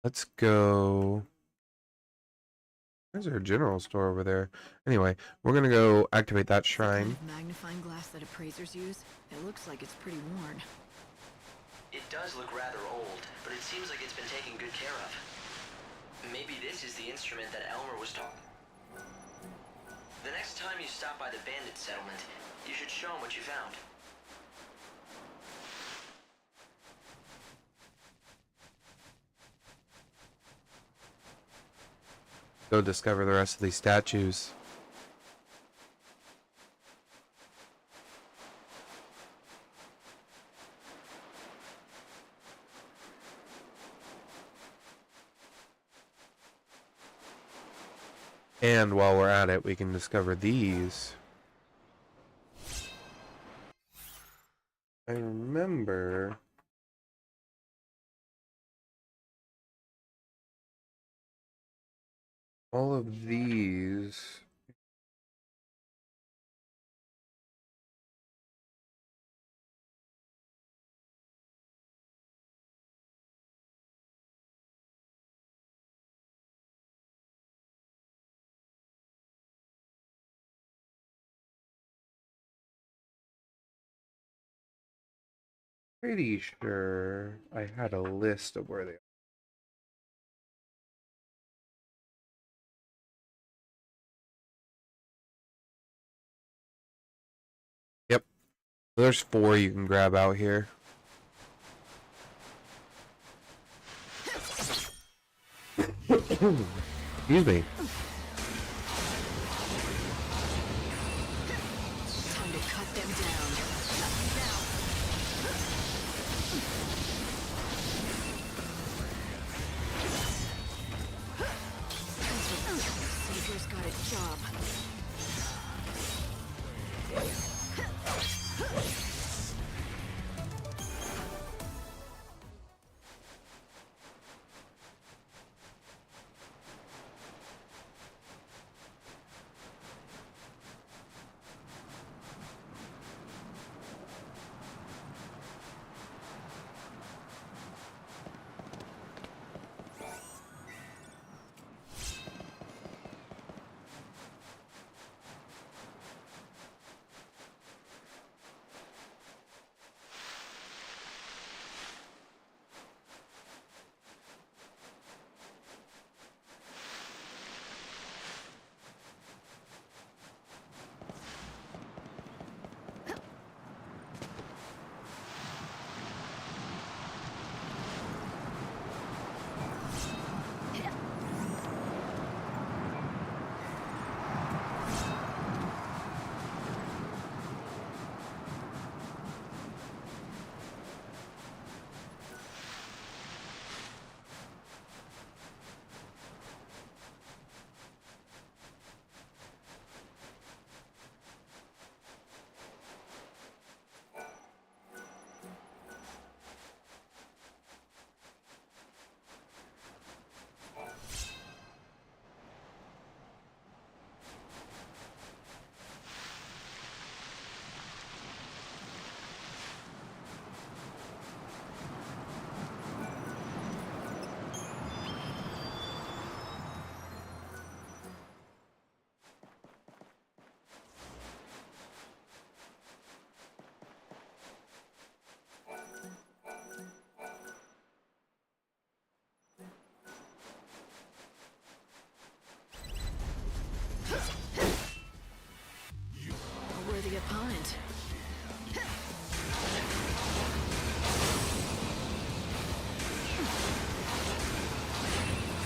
Let's go. There's our general store over there. Anyway, we're gonna go activate that shrine. magnifying glass that appraisers use? It looks like it's pretty worn. It does look rather old, but it seems like it's been taken good care of. Maybe this is the instrument that Elmer was talking. The next time you stop by the bandit settlement, you should show him what you found. Go discover the rest of these statues. And while we're at it, we can discover these. I remember... all of these... Pretty sure I had a list of where they are. Yep. There's 4 you can grab out here. Excuse me. them down. Savior's got a job. A worthy opponent.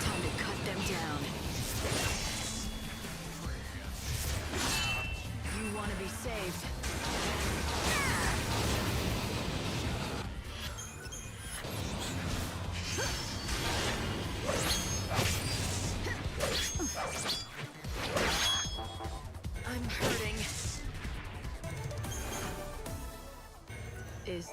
Time to cut them down. You want to be saved. I'm hurting. Is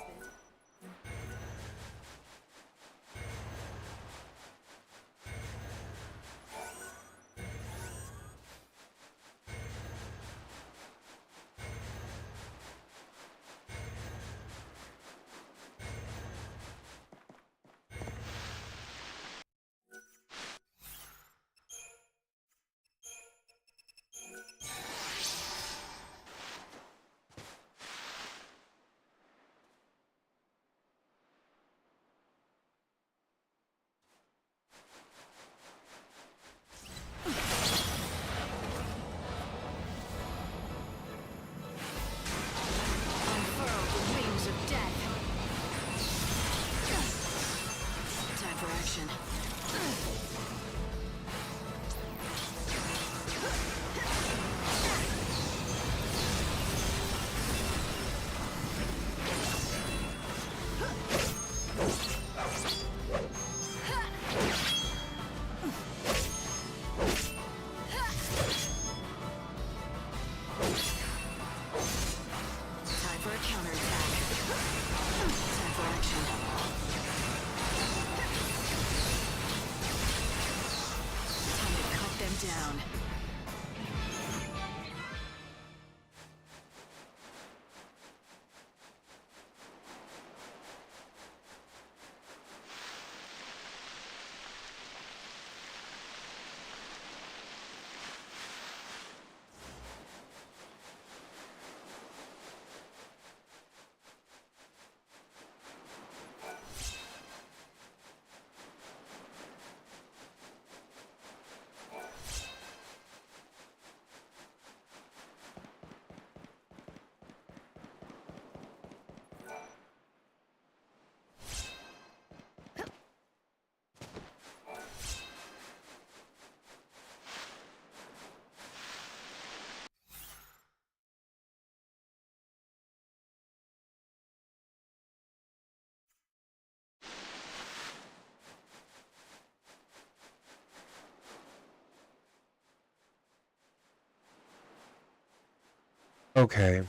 Okay.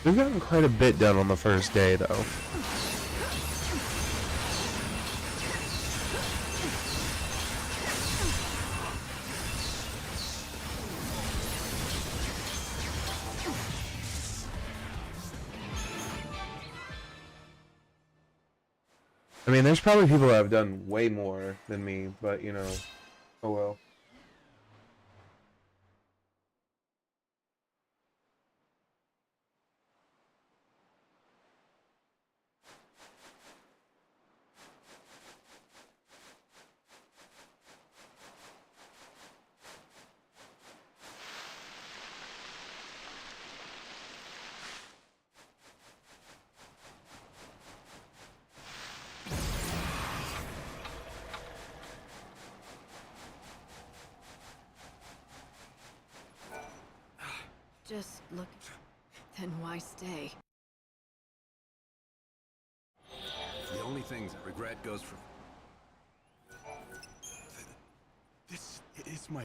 We've gotten quite a bit done on the first day, though. I mean, there's probably people that have done way more than me, but, you know, oh well. Just look. Then why stay? The only thing regret goes for... This is my...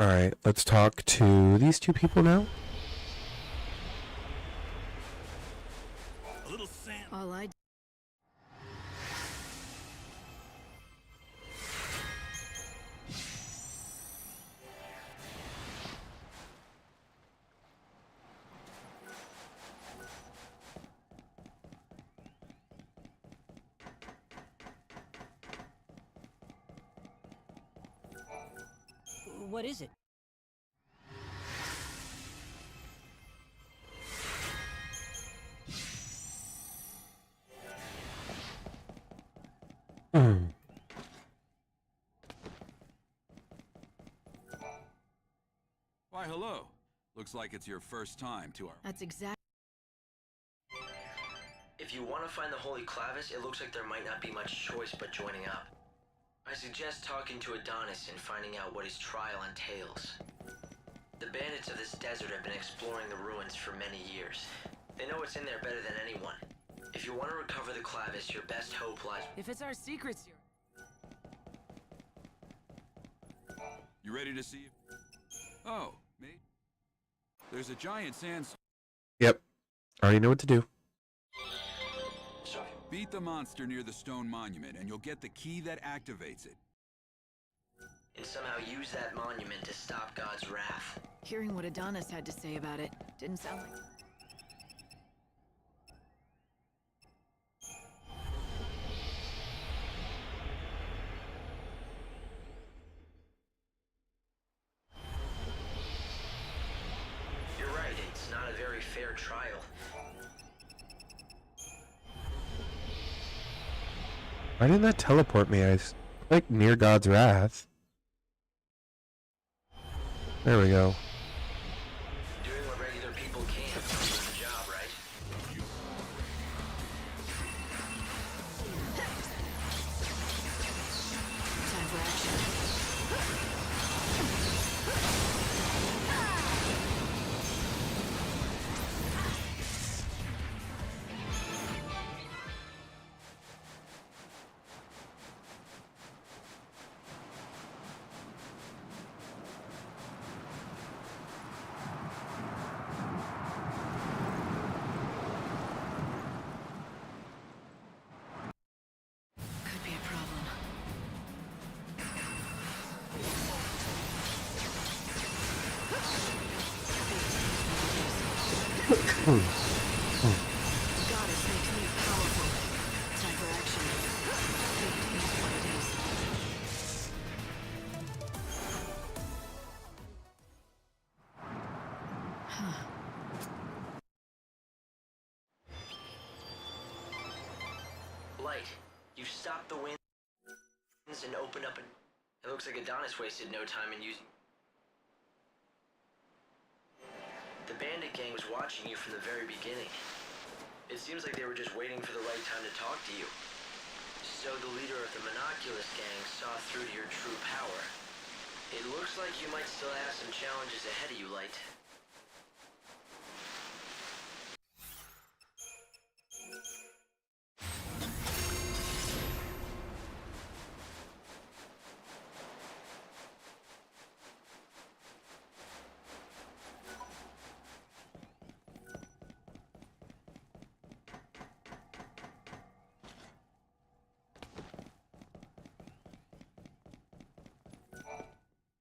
Alright, let's talk to these two people now. A little sand. All I What is it? Why, hello. Looks like it's your first time to our... That's exactly. If you want to find the Holy Clavis, it looks like there might not be much choice but joining up. I suggest talking to Adonis and finding out what his trial entails. The bandits of this desert have been exploring the ruins for many years. They know what's in there better than anyone. If you want to recover the Clavis, your best hope lies... If it's our secrets, You ready to see? Oh, mate. There's a giant sand... Yep. Already know what to do. Beat the monster near the stone monument, and you'll get the key that activates it. And somehow use that monument to stop God's wrath. Hearing what Adonis had to say about it didn't sound like... You're right, it's not a very fair trial. Why didn't that teleport me? I was like near God's wrath. There we go. Doing what regular people can to do the job, right? Time for action. Could be a problem. Goddess makes me powerful. Time for action. Fate is what it is. Huh. Light, you've stopped the winds and opened up It looks like Adonis wasted no time in using... The bandit gang was watching you from the very beginning. It seems like they were just waiting for the right time to talk to you. So the leader of the Monoculus gang saw through to your true power. It looks like you might still have some challenges ahead of you, Light.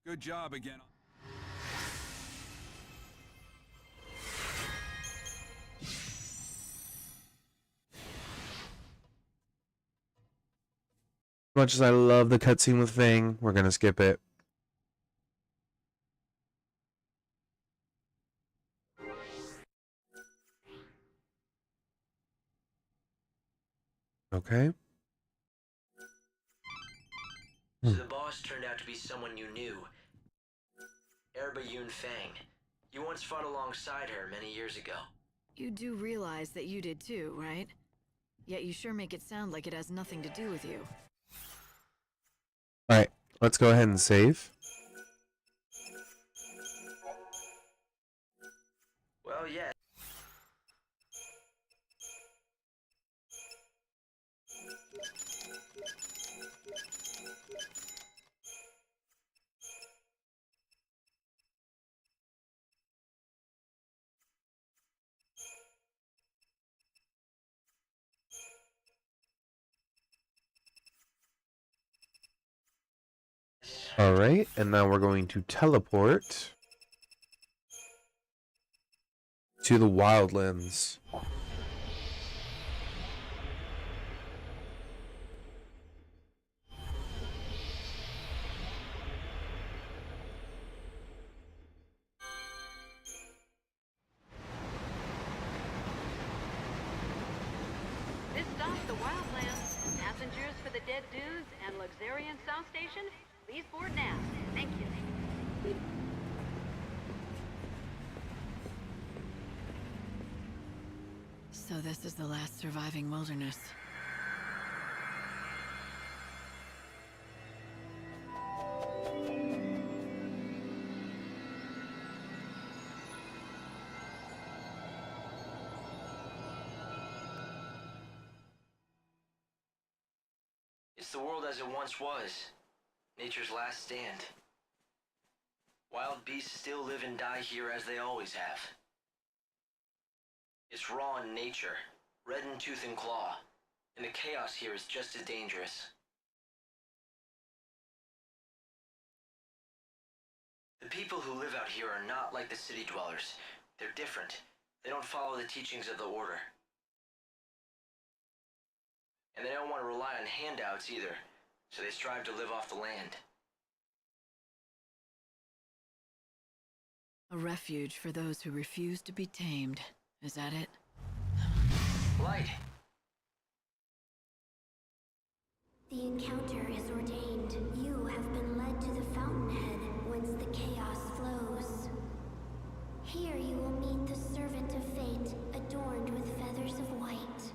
Good job again. As much as I love the cutscene with Fang, we're gonna skip it. Okay. So the boss turned out to be someone you knew. Erba Yun Fang. You once fought alongside her many years ago. You do realize that you did too, right? Yet you sure make it sound like it has nothing to do with you. Alright, let's go ahead and save. Well, yeah. Alright, and now we're going to teleport to the Wildlands. This stops the Wildlands. Passengers for the Dead Dudes and Luxuriant South Station, please board now. Thank you. So this is the last surviving wilderness. It's the world as it once was. Nature's last stand. Wild beasts still live and die here as they always have. It's raw in nature, red in tooth and claw, and the chaos here is just as dangerous. The people who live out here are not like the city dwellers. They're different. They don't follow the teachings of the Order. And they don't want to rely on handouts either, so they strive to live off the land. A refuge for those who refuse to be tamed. Is that it? Light! The encounter is ordained. You have been led to the fountainhead, whence the chaos flows. Here you will meet the servant of fate, adorned with feathers of white.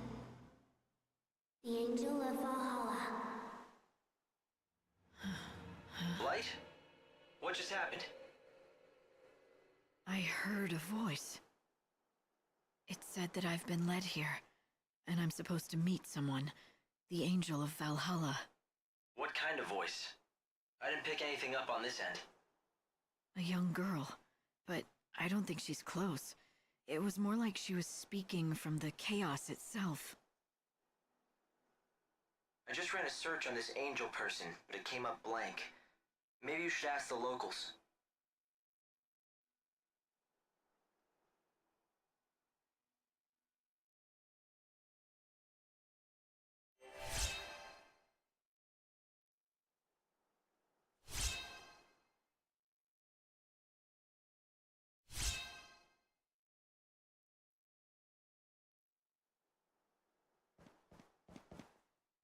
The angel of Valhalla. Light? What just happened? I heard a voice. It said that I've been led here, and I'm supposed to meet someone. The angel of Valhalla. What kind of voice? I didn't pick anything up on this end. A young girl, but I don't think she's close. It was more like she was speaking from the chaos itself. I just ran a search on this angel person, but it came up blank. Maybe you should ask the locals.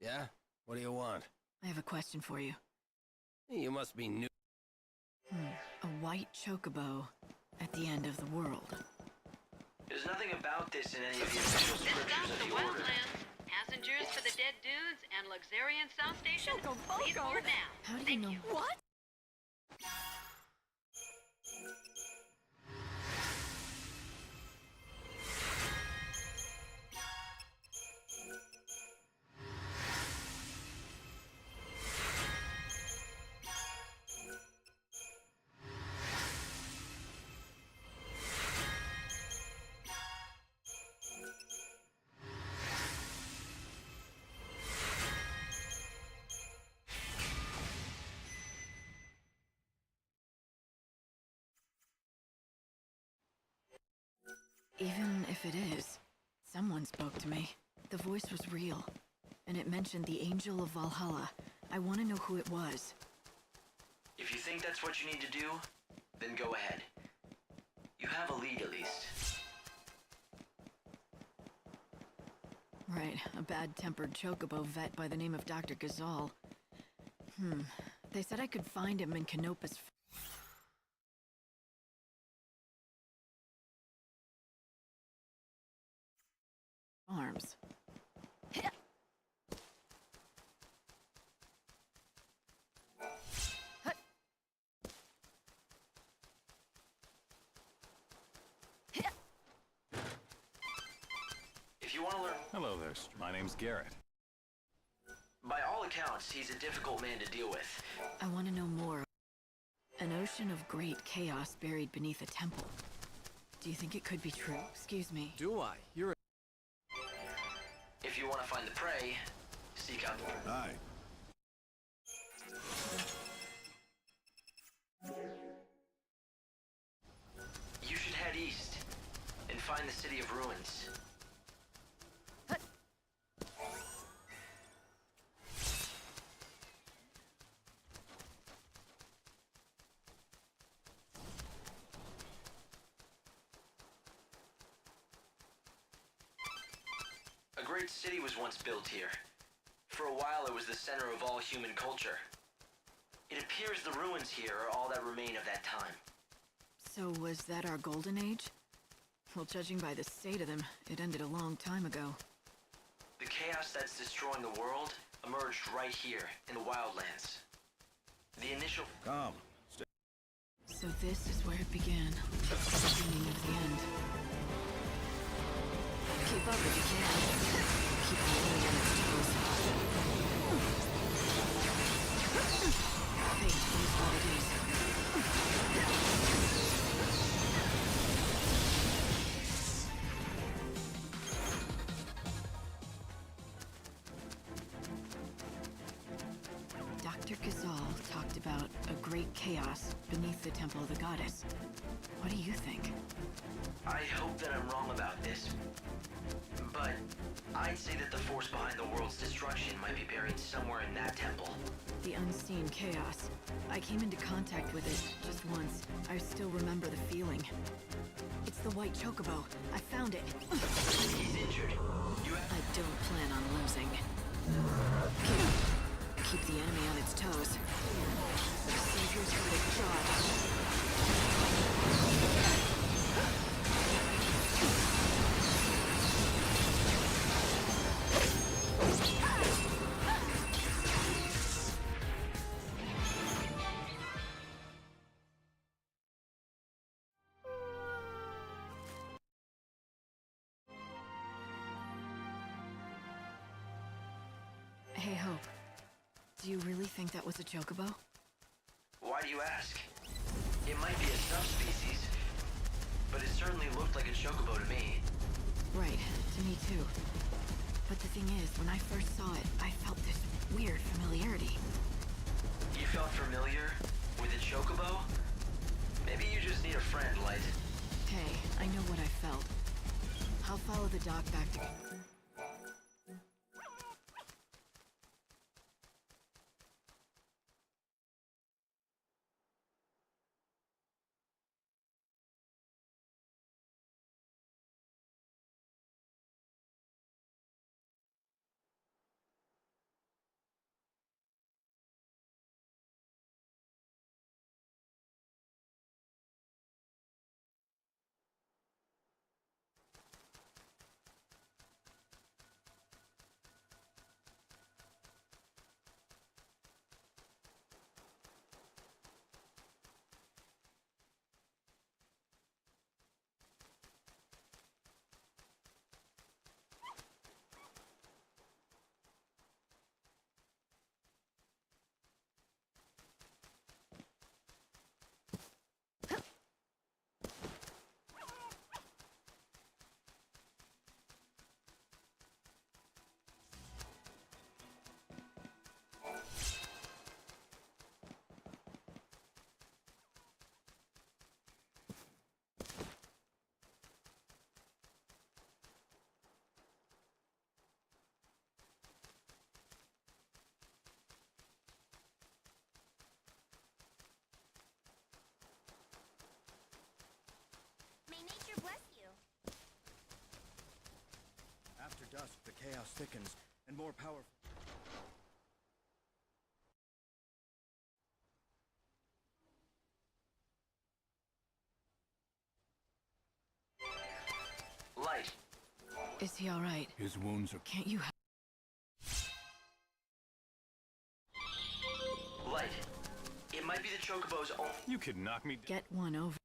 Yeah? What do you want? I have a question for you. You must be new. A white chocobo at the end of the world. There's nothing about this in any of the official This scriptures stops of the the Order. Wildlands. Passengers for the Dead Dudes and Luxuriant South Station, please board now. How do you know? What? Even if it is, someone spoke to me. The voice was real, and it mentioned the Angel of Valhalla. I want to know who it was. If you think that's what you need to do, then go ahead. You have a lead, at least. Right, a bad-tempered chocobo vet by the name of Dr. Gazal. They said I could find him in Canopus. Farms. If you want to learn... Hello there, my name's Garrett. By all accounts, he's a difficult man to deal with. I want to know more. An ocean of great chaos buried beneath a temple. Do you think it could be true? Excuse me. Do I? You're a... If you want to find the prey, seek out the prey. Hi. You should head east and find the City of Ruins. A great city was once built here. For a while, it was the center of all human culture. It appears the ruins here are all that remain of that time. So was that our golden age? Well, judging by the state of them, it ended a long time ago. The chaos that's destroying the world emerged right here in the Wildlands. The initial... Come. So this is where it began. The beginning of the end. Keep up if you can. Keep the enemy on its toes. Fate is what it is. Dr. Gazal talked about a great chaos beneath the Temple of the Goddess. What do you think? I hope that I'm wrong about this, but I'd say that the force behind the world's destruction might be buried somewhere in that temple. The unseen chaos. I came into contact with it just once. I still remember the feeling. It's the white chocobo. I found it. He's injured. I don't plan on losing. Keep the enemy on its toes. The Savior's got a job. Hey, Hope. Do you really think that was a chocobo? Why do you ask? It might be a subspecies, but it certainly looked like a chocobo to me. Right, to me too. But the thing is, when I first saw it, I felt this weird familiarity. You felt familiar with a chocobo? Maybe you just need a friend, Light. Hey, I know what I felt. I'll follow the doc back to... the chaos thickens, and more powerful. Light. Is he all right? His wounds are... Can't you help? Light. It might be the Chocobo's own... You could knock me... Get one over.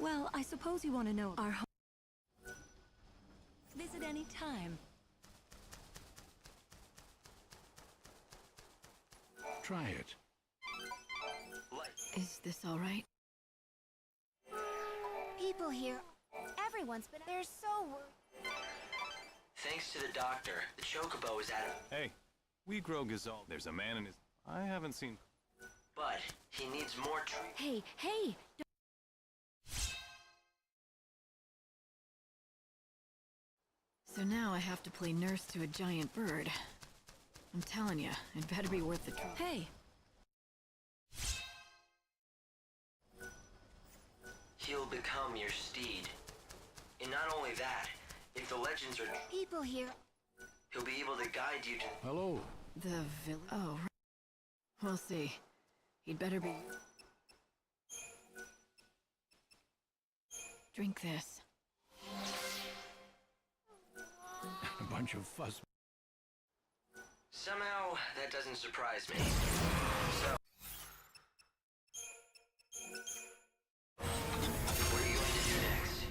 Well, I suppose you want to know our home. Visit any time. Try it. Is this all right? People here, everyone's been. They're so worried. Thanks to the doctor, the Chocobo is at... Hey, we grow gazelle. There's a man in his... I haven't seen... But he needs more treatment. Hey! So now I have to play nurse to a giant bird. I'm telling you, it better be worth the trouble. Hey! He'll become your steed. And not only that, if the legends are... People here. He'll be able to guide you to... Hello. The village. Oh, right. We'll see. He'd better be... Drink this. A bunch of fuzz. Somehow, that doesn't surprise me. So... What are you going to do next?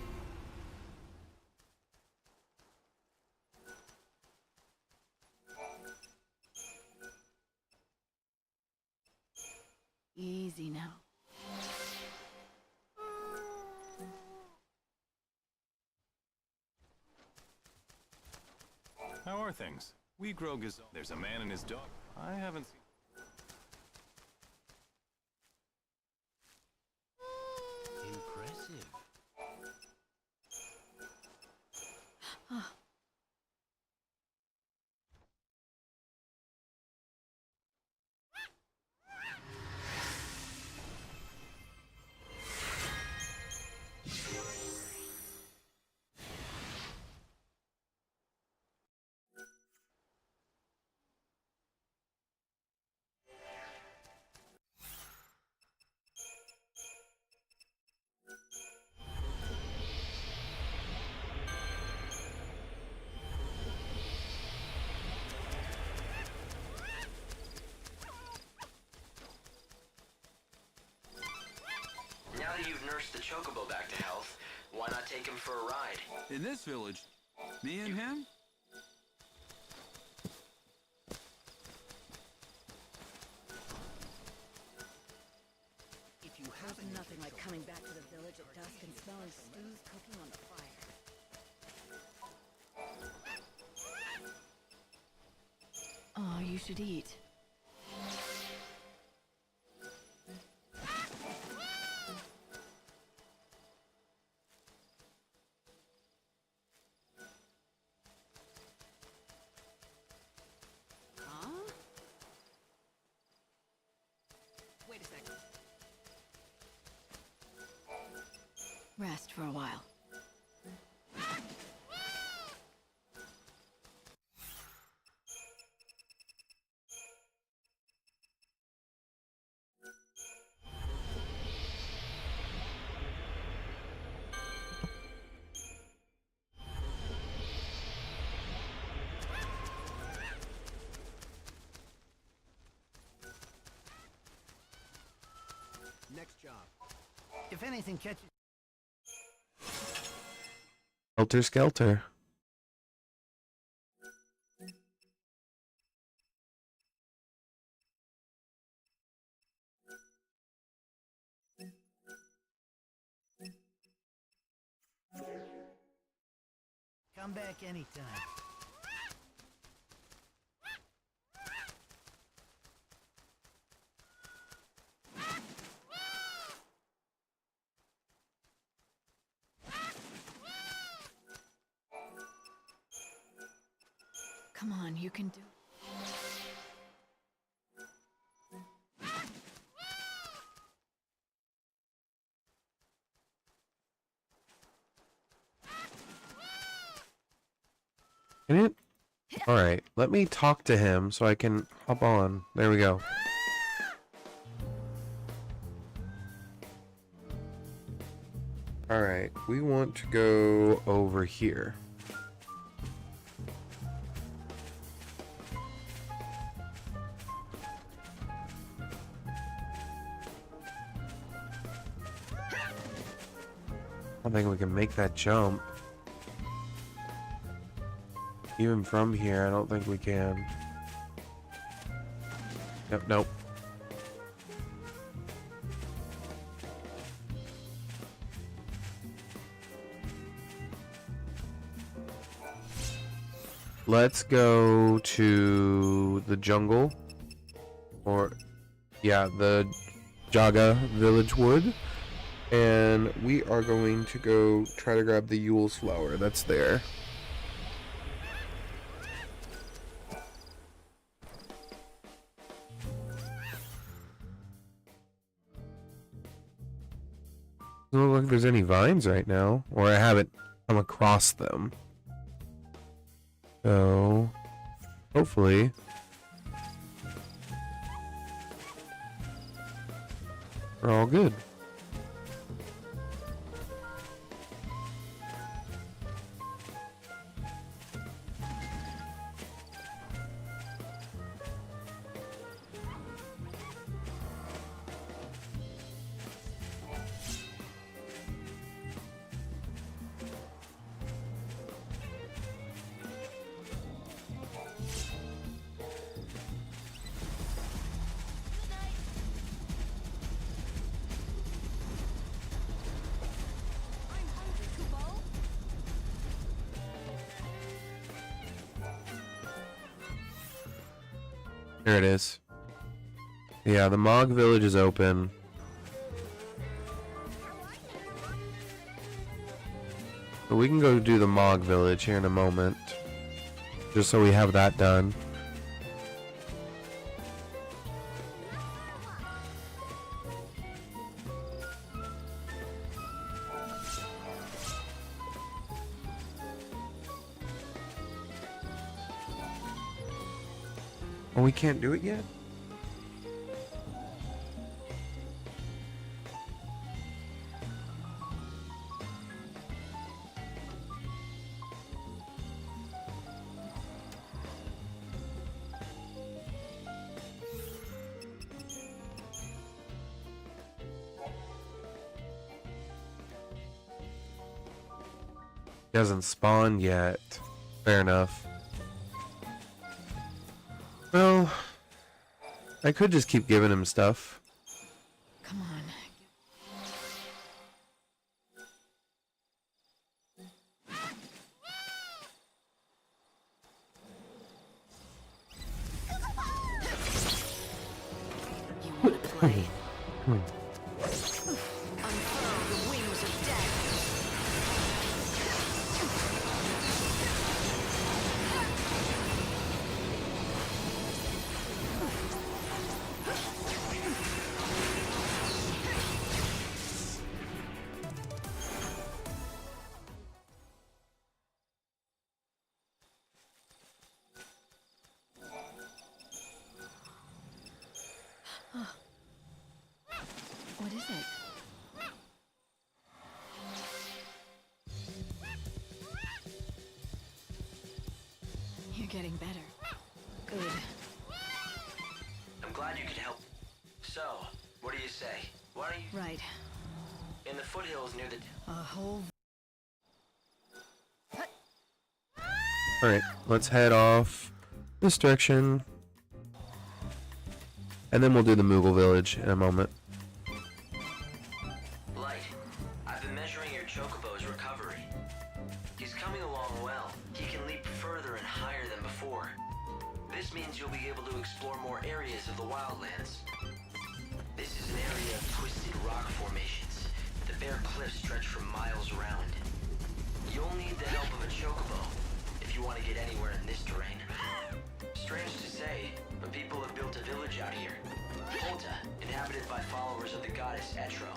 Easy now. How are things? We grow gazelle. There's a man and his dog. I haven't seen... Impressive. Now that you've nursed the Chocobo back to health, why not take him for a ride? In this village? Me and him? If you have nothing like coming back to the village at dusk and smelling stews cooking on the fire. Oh, you should eat. Huh? Wait a second. Rest for a while. Next job. If anything catches... Helter Skelter. Come back anytime. Come on, you can do it. Can it? Alright, let me talk to him so I can hop on. There we go. Alright, we want to go over here. I don't think we can make that jump. Even from here, I don't think we can. Yep, nope. Let's go to the jungle. Or, yeah, the Jaga Village Wood. And we are going to go try to grab the Yule's flower that's there. Doesn't look like there's any vines right now, or I haven't come across them. So, hopefully. We're all good. There it is. Yeah, the Mog Village is open. But we can go do the Mog Village here in a moment. Just so we have that done. Oh, we can't do it yet? It hasn't spawned yet. Fair enough. Well, I could just keep giving him stuff. Come on. You want to play? Unfurl the wings of death. What is it? You're getting better. Good. I'm glad you could help. So, what do you say? Why don't you... Right. In the foothills near the... A whole... Alright, let's head off this direction. And then we'll do the Moogle Village in a moment. Light, I've been measuring your Chocobo's recovery. He's coming along well. He can leap further and higher than before. This means you'll be able to explore more areas of the wildlands. This is an area of twisted rock formations. The bare cliffs stretch for miles around. You'll need the help of a Chocobo if you want to get anywhere in this terrain. Strange to say, but people have built a village out here. Volta, inhabited by followers of the goddess Etro.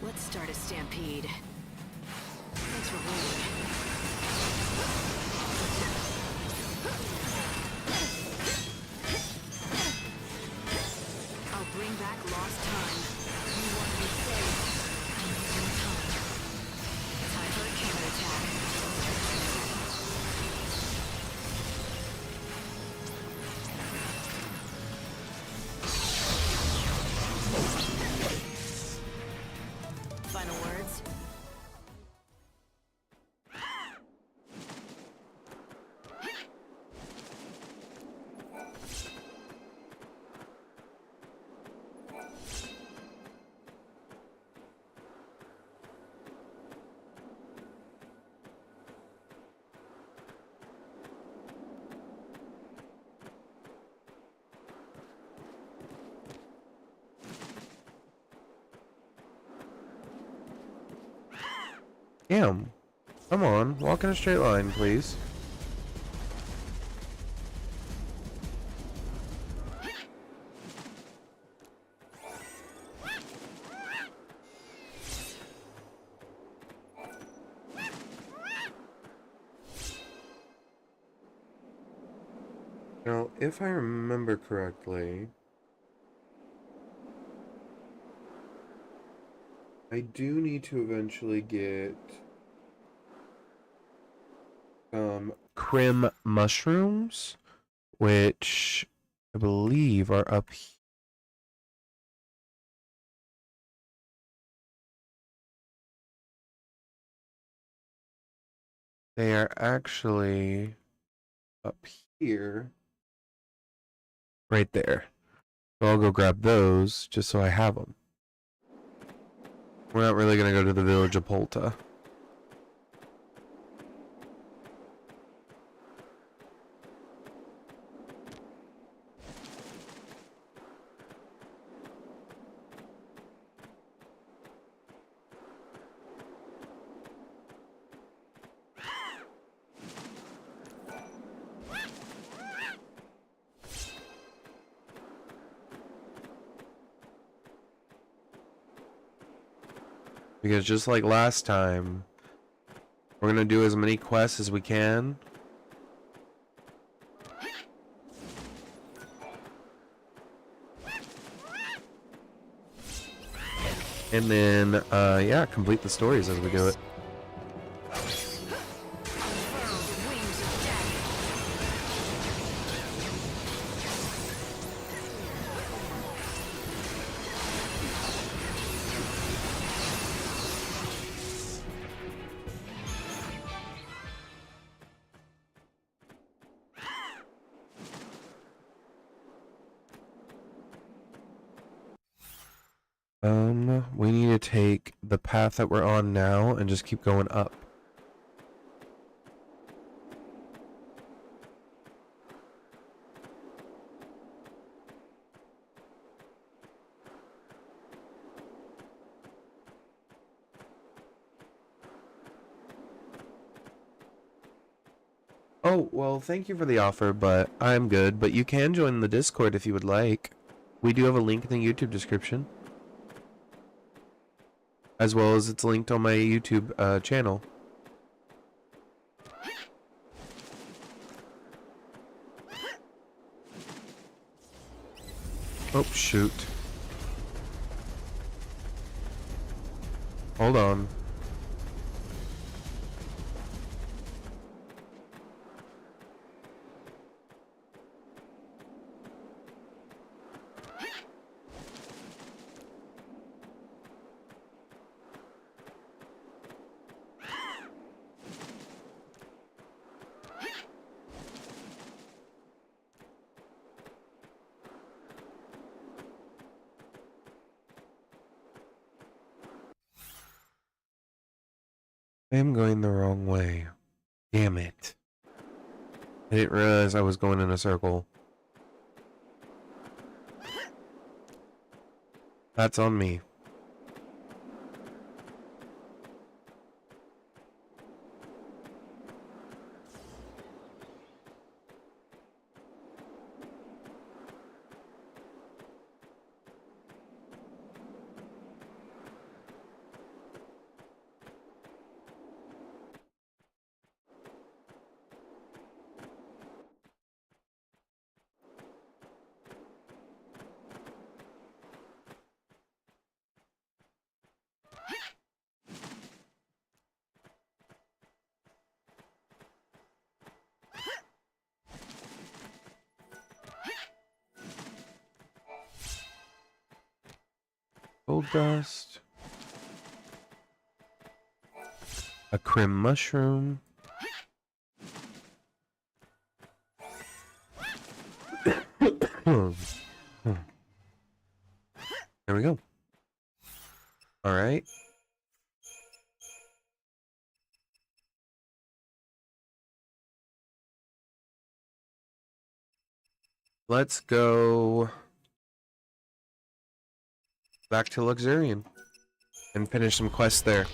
Let's start a stampede. Thanks for waiting. I'll bring back lost time. You want to be safe. I'm giving time. Time for a counter attack. Final words? Damn. Come on, walk in a straight line, please. Now, if I remember correctly, I do need to eventually get crim mushrooms, which I believe are up here. They are actually up here. Right there. So I'll go grab those just so I have them. We're not really going to go to the village of Polta. Because just like last time, we're going to do as many quests as we can. And then, yeah, complete the stories as we do it. We need to take the path that we're on now and just keep going up. Oh, well, thank you for the offer, but I'm good. But you can join the Discord if you would like. We do have a link in the YouTube description. As well as it's linked on my YouTube channel. Oh, shoot. Hold on. I am going the wrong way. Damn it. I didn't realize I was going in a circle. That's on me. Gold dust. A crim mushroom. There we go. All right. Let's go back to Luxurian and finish some quests there.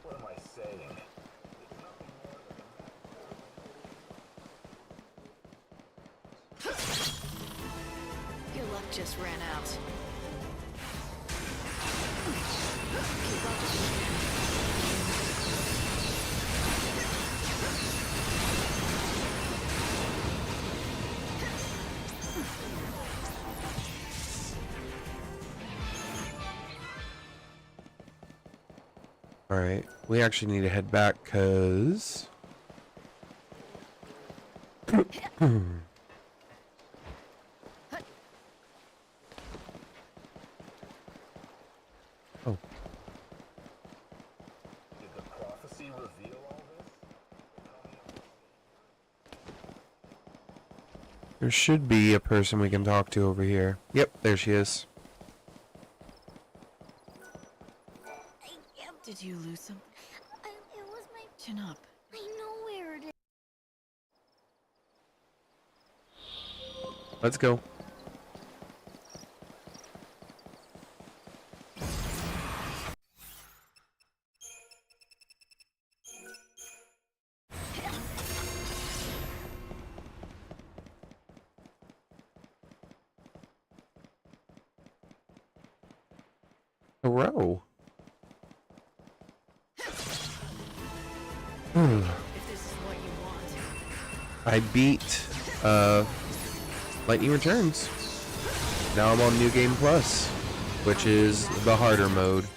What am I saying? Your luck just ran out. Keep up. All right, we actually need to head back because oh, Did the prophecy reveal all this? there should be a person we can talk to over here. Yep, there she is. Did you lose something? It was my... Chin up. I know where it is. Let's go. Hello. If this is what you want. I beat Lightning Returns. Now I'm on New Game Plus, which is the harder mode.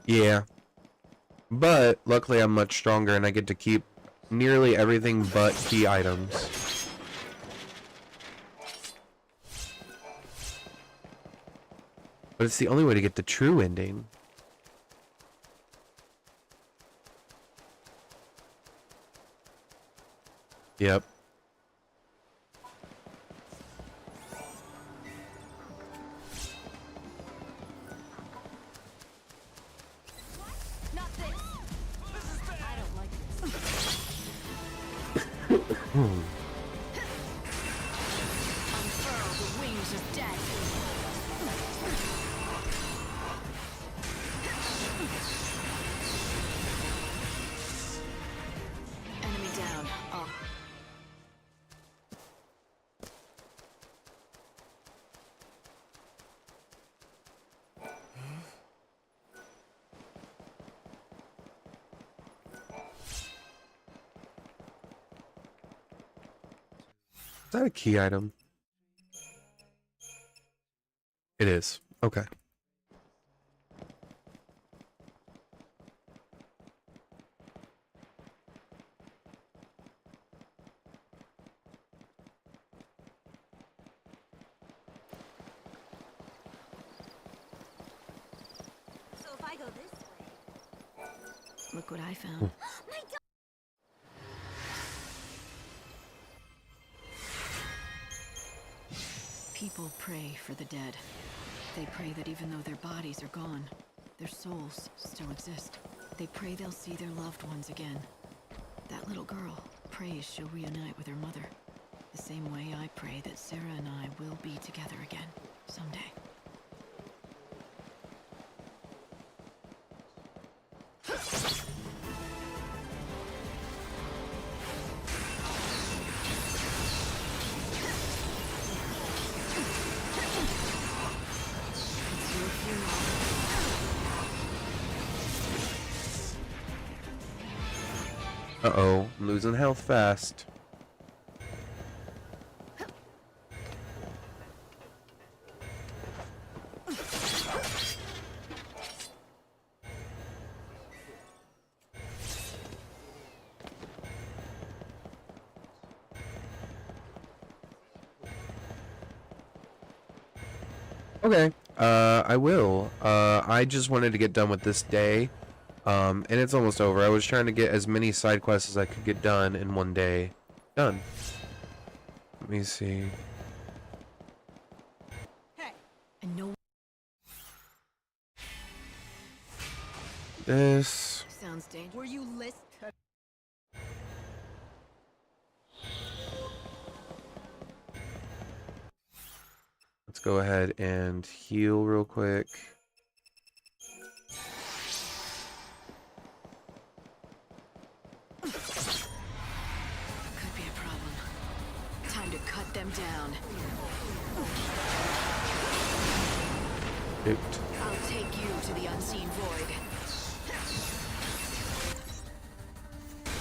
Yeah. But luckily I'm much stronger and I get to keep nearly everything but key items. But it's the only way to get the true ending. Yep. Not this. I don't like this. Unfurl the wings of death. Enemy down. Up. Is that a key item? It is. Okay. So if I go this way... Look what I found. My dog! People pray for the dead. They pray that even though their bodies are gone, their souls still exist. They pray they'll see their loved ones again. That little girl prays she'll reunite with her mother. The same way I pray that Sarah and I will be together again someday. Uh-oh, I'm losing health fast. Okay, I will. I just wanted to get done with this day. And it's almost over. I was trying to get as many side quests as I could get done in one day. Done. Let me see. Hey, I know. This. Sounds dangerous. Were you listening? Let's go ahead and heal real quick. Could be a problem. Time to cut them down. Ooped. I'll take you to the unseen void.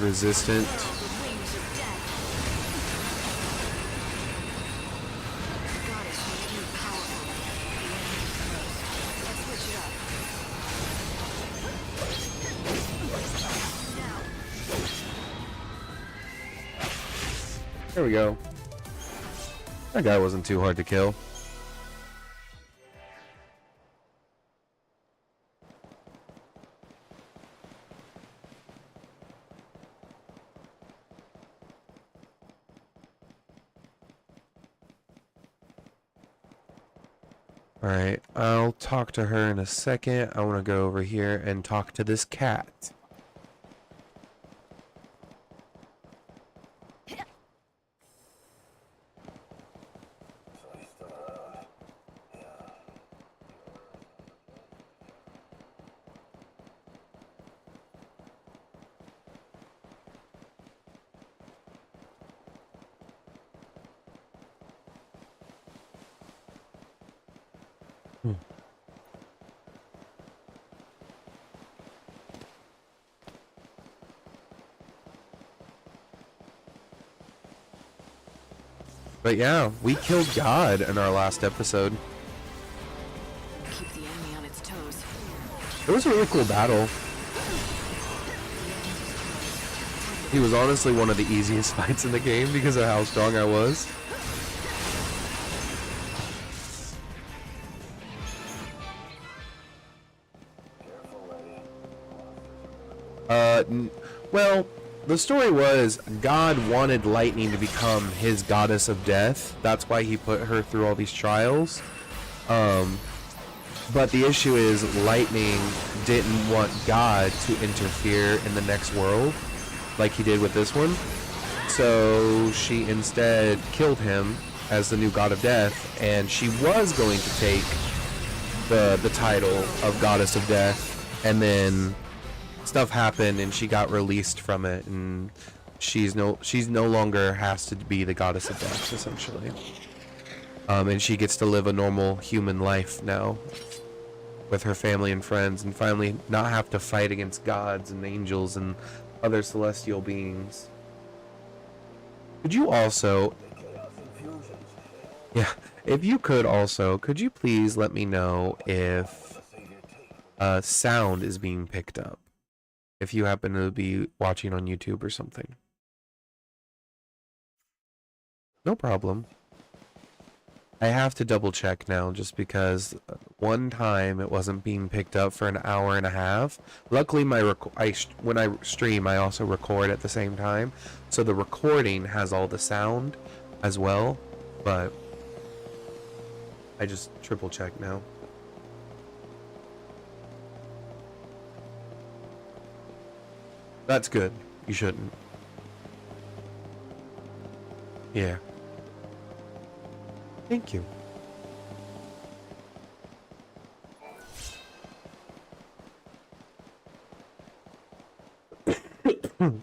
Resistant. The wings of death. Goddess makes you powerful. Let's switch it up. There we go. That guy wasn't too hard to kill. Alright, I'll talk to her in a second. I want to go over here and talk to this cat. But yeah, we killed God in our last episode. Keep the enemy on its toes. It was a really cool battle. He was honestly one of the easiest fights in the game because of how strong I was. Well, the story was God wanted Lightning to become his goddess of death. That's why he put her through all these trials. But the issue is Lightning didn't want God to interfere in the next world like he did with this one. So she instead killed him as the new god of death, and she was going to take the title of goddess of death, and then stuff happened and she got released from it, and she's no longer has to be the goddess of death, essentially. And she gets to live a normal human life now with her family and friends, and finally not have to fight against gods and angels and other celestial beings. Could you also... Yeah, if you could also, could you please let me know if sound is being picked up? If you happen to be watching on YouTube or something. No problem. I have to double check now just because one time it wasn't being picked up for an hour and a half. Luckily, when I stream, I also record at the same time. So the recording has all the sound as well, but I just triple check now. That's good. You shouldn't. Yeah. Thank you.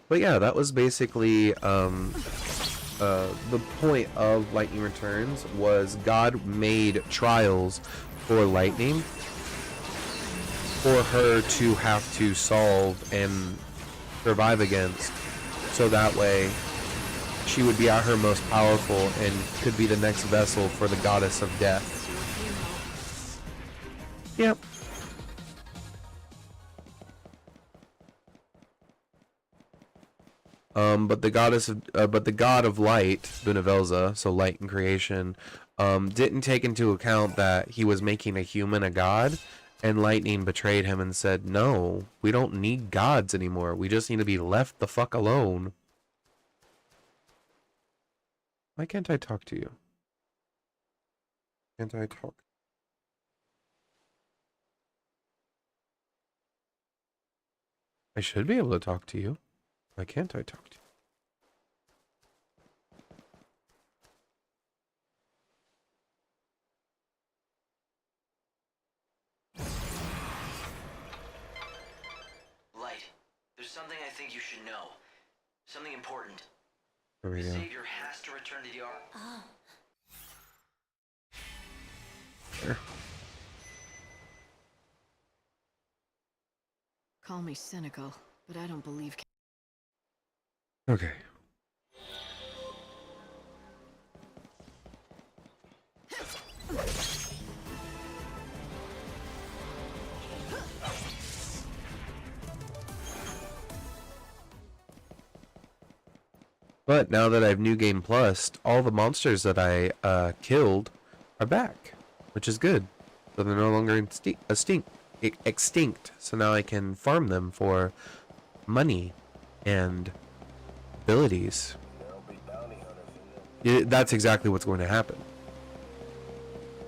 But yeah, that was basically the point of Lightning Returns was God made trials for Lightning for her to have to solve and survive against, so that way she would be at her most powerful and could be the next vessel for the goddess of death. Yep. But the god of light, Bunavelza, so light and creation, didn't take into account that he was making a human a god, and Lightning betrayed him and said, "No, we don't need gods anymore. We just need to be left the fuck alone." Why can't I talk to you? Can't I talk? I should be able to talk to you. Why can't I talk to you? Light, there's something I think you should know. Something important. There we The go. Savior has to return to the Ark. There. Call me cynical, but I don't believe... Okay. But now that I have New Game Plus, all the monsters that I killed are back, which is good. So they're no longer extinct. So now I can farm them for money and abilities. That's exactly what's going to happen.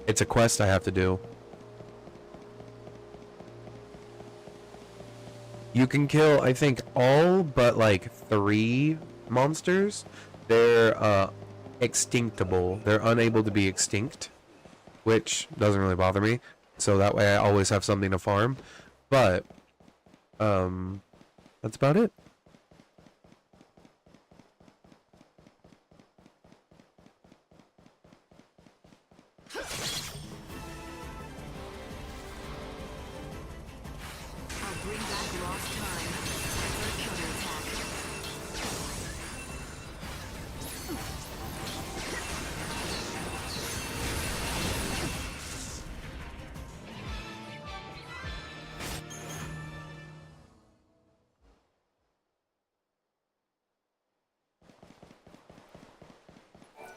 It's a quest I have to do. You can kill, I think, all but like 3 monsters. They're extinctable. They're unable to be extinct, which doesn't really bother me. So that way I always have something to farm. But that's about it.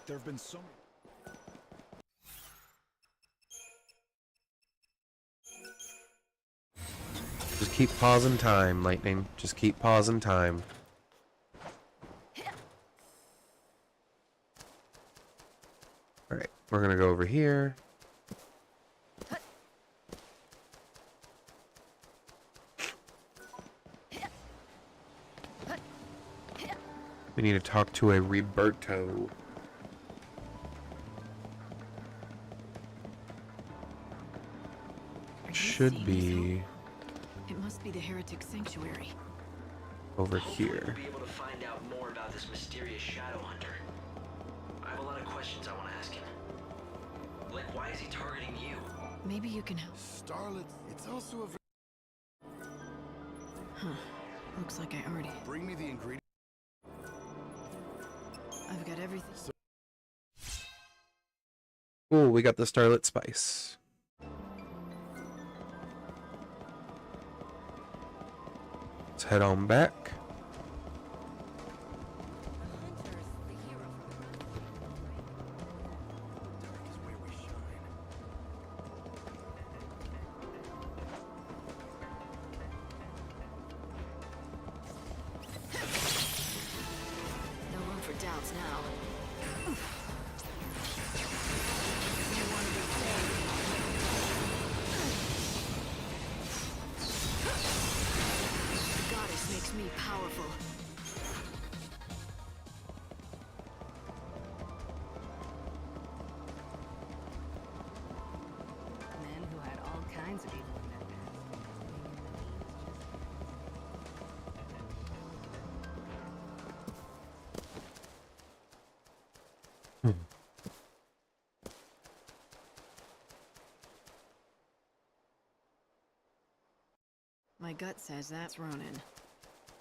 There have been so many. Just keep pausing time, Lightning. Just keep pausing time. Alright, we're gonna go over here. We need to talk to a Roberto. Should be It must be the heretic sanctuary. over here. We'll be able to find out more about this mysterious shadow hunter. I have a lot of questions I want to ask him. Like, why is he targeting you? Maybe you can help. Starlet, it's also a... Huh. Looks like I already... Bring me the ingredients. I've got everything... Cool, we got the Starlit Spice. Let's head on back. No room for doubts now. The goddess makes me powerful. Men who had all kinds of evil in their past. My gut says that's Ronin.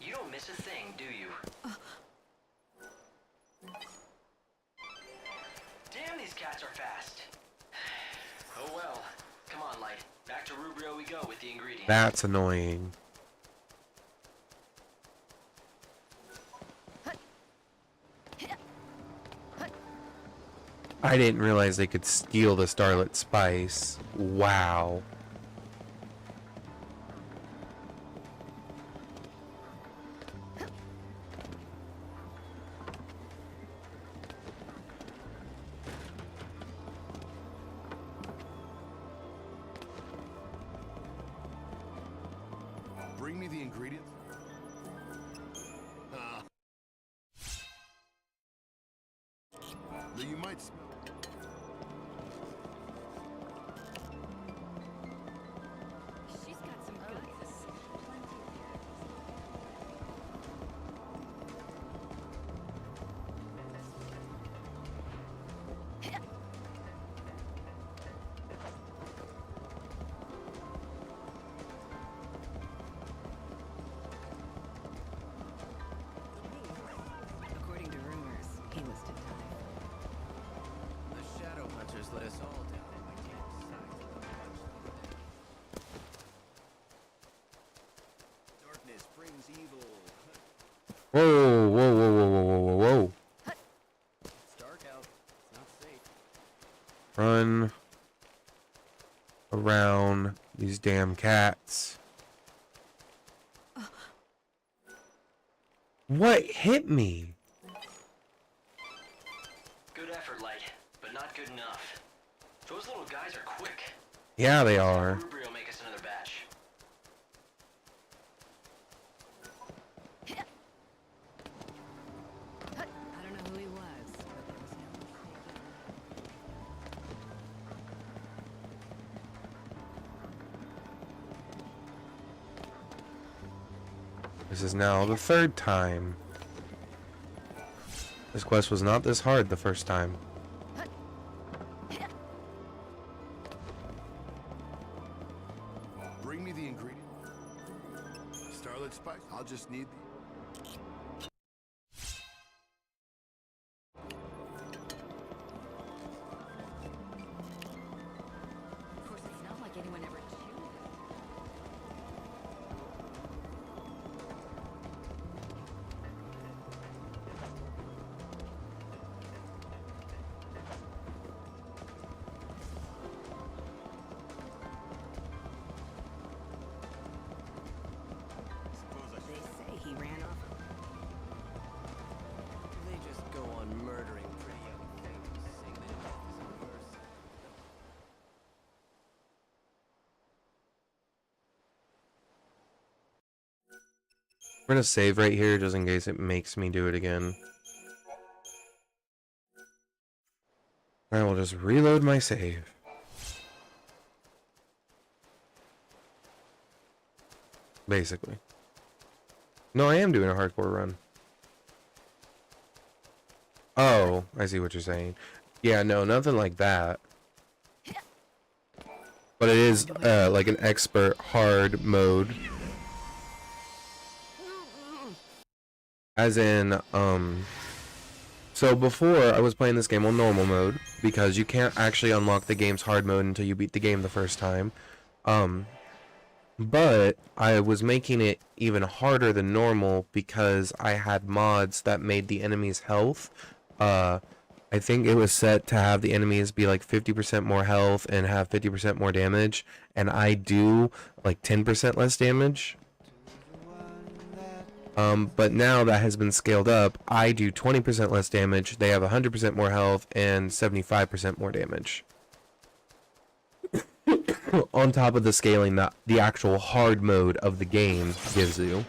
You don't miss a thing, do you? Damn, these cats are fast. Oh well. Come on, Light. Back to Rubrio we go with the ingredients. That's annoying. I didn't realize they could steal the Starlit Spice. Wow. Bring me the ingredients. You might smell. She's got some goods. According to rumors, he was to die. The Shadow Hunters let us all down. I can't decide what darkness brings evil. Whoa, whoa, whoa, whoa, whoa, whoa, whoa, whoa. It's dark out. It's not safe. Run around these damn cats. What hit me? Good effort, Light, but not good enough. Those little guys are quick. Yeah, they are. Rubrio make us another batch. I don't know who he was, but there was no This is now the third time. This quest was not this hard the first time. Bring me the ingredients. Starlit Spice. I'll just need the. Of course, it's not like anyone ever chewed it. They say he ran off. They just go on murdering pretty young things, saying they don't have his mercy. We're gonna save right here just in case it makes me do it again. I will just reload my save. Basically. No, I am doing a hardcore run. Oh, I see what you're saying. Yeah, no, nothing like that. But it is like an expert hard mode. As in, So before, I was playing this game on normal mode, because you can't actually unlock the game's hard mode until you beat the game the first time. But I was making it even harder than normal because I had mods that made the enemy's health. I think it was set to have the enemies be like 50% more health and have 50% more damage, and I do like 10% less damage. But now that has been scaled up, I do 20% less damage, they have 100% more health, and 75% more damage. On top of the scaling that the actual hard mode of the game gives you.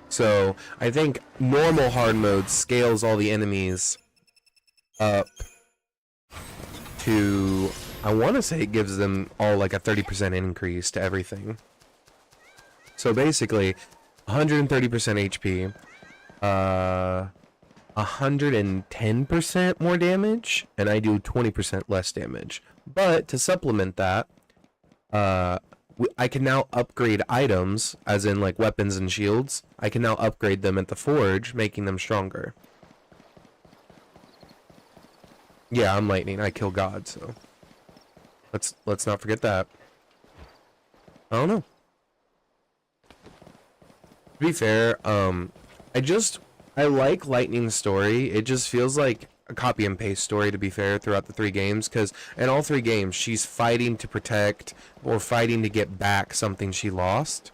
So, I think normal hard mode scales all the enemies up to, I want to say it gives them all like a 30% increase to everything. So basically, 130% HP, 110% more damage, and I do 20% less damage. But to supplement that, I can now upgrade items, as in like weapons and shields. I can now upgrade them at the forge, making them stronger. Yeah, I'm lightning. I kill God, so let's not forget that. I don't know. To be fair, I like Lightning's story. It just feels like a copy and paste story, to be fair, throughout the 3 games, because in all 3 games she's fighting to protect or fighting to get back something she lost.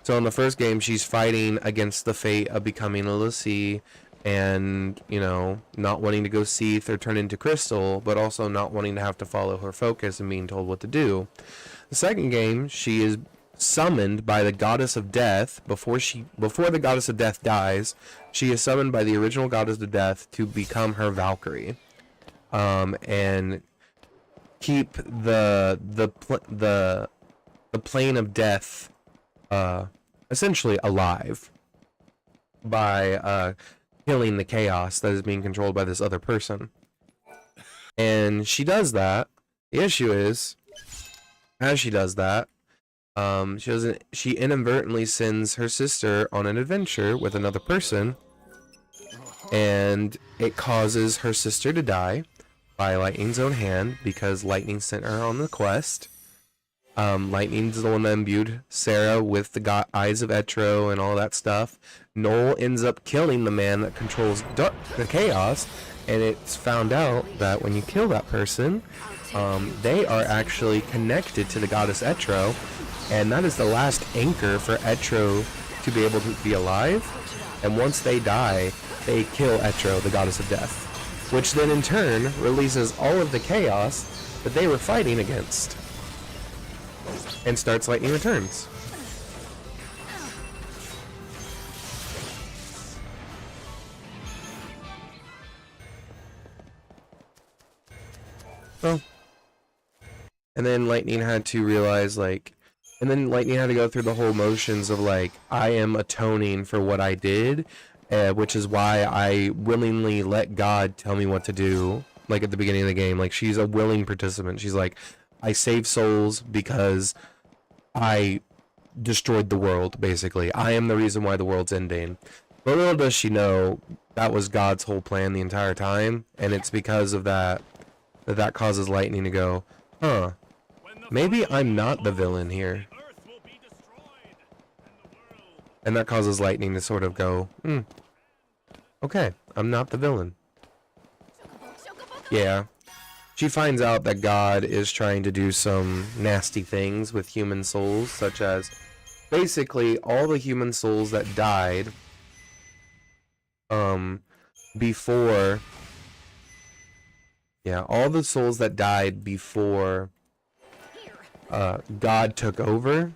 So in the first game she's fighting against the fate of becoming a l'Cie and, you know, not wanting to go Seath or turn into Crystal, but also not wanting to have to follow her focus and being told what to do. The second game, she is summoned by the goddess of death. Before the goddess of death dies, she is summoned by the original goddess of death to become her Valkyrie, and keep the plane of death essentially alive by killing the chaos that is being controlled by this other person. And she does that. The issue is, as she does that, she inadvertently sends her sister on an adventure with another person, and it causes her sister to die by Lightning's own hand because Lightning sent her on the quest. Lightning's the one that imbued Sarah with the eyes of Etro and all that stuff. Noel ends up killing the man that controls the chaos, and it's found out that when you kill that person, they are actually connected to the goddess Etro, and that is the last anchor for Etro to be able to be alive. And once they die, they kill Etro, the goddess of death, which then in turn releases all of the chaos that they were fighting against, and starts Lightning Returns. Well, and then Lightning had to realize, like, and then Lightning had to go through the whole motions of, like, I am atoning for what I did, which is why I willingly let God tell me what to do, like, at the beginning of the game. Like, she's a willing participant. She's like, I saved souls because I destroyed the world, basically. I am the reason why the world's ending. But little does she know, that was God's whole plan the entire time, and it's because of that that causes Lightning to go, huh, maybe I'm not the villain here. And that causes Lightning to sort of go, okay, I'm not the villain. Yeah. She finds out that God is trying to do some nasty things with human souls, such as basically all the human souls that died before, yeah, all the souls that died before God took over,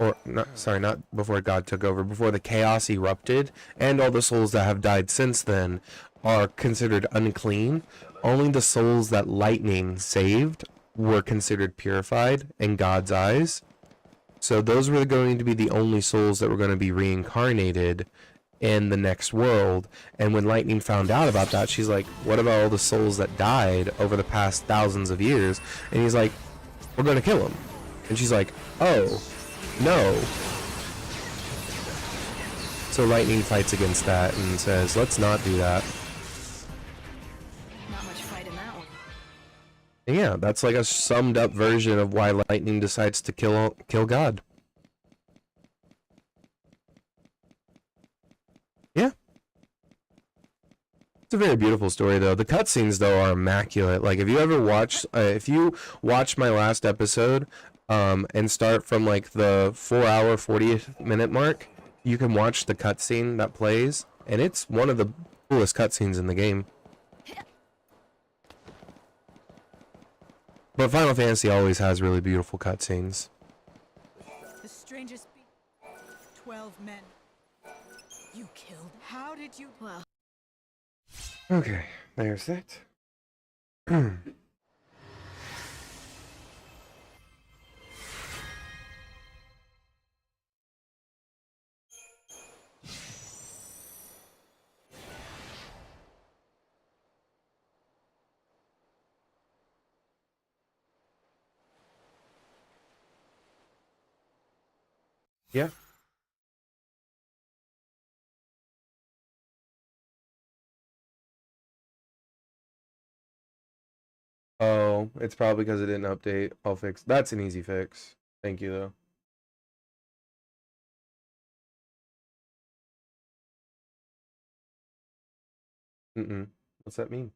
or not before God took over, before the chaos erupted, and all the souls that have died since then are considered unclean. Only the souls that Lightning saved were considered purified in God's eyes. So those were going to be the only souls that were going to be reincarnated in the next world. And when Lightning found out about that, she's like, what about all the souls that died over the past thousands of years? And he's like, we're going to kill them. And she's like, oh, no. So Lightning fights against that and says, let's not do that. Not much fight in that one. Yeah, that's like a summed up version of why Lightning decides to kill God. Yeah. It's a very beautiful story, though. The cutscenes, though, are immaculate. Like, if you watch my last episode, and start from like the 4-hour 40-minute mark, you can watch the cutscene that plays, and it's one of the coolest cutscenes in the game. But Final Fantasy always has really beautiful cutscenes. The strangest 12 men. You killed. How did you? Well. Okay, there's it. Yeah. Oh, it's probably because it didn't update. I'll fix. That's an easy fix. Thank you, though. What's that mean?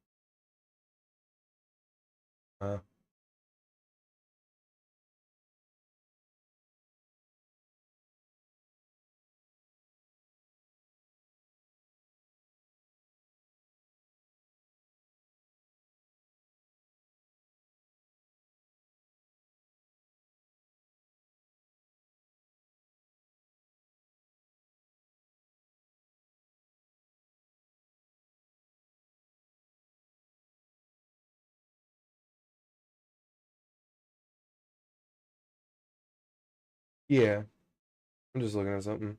Yeah. I'm just looking at something.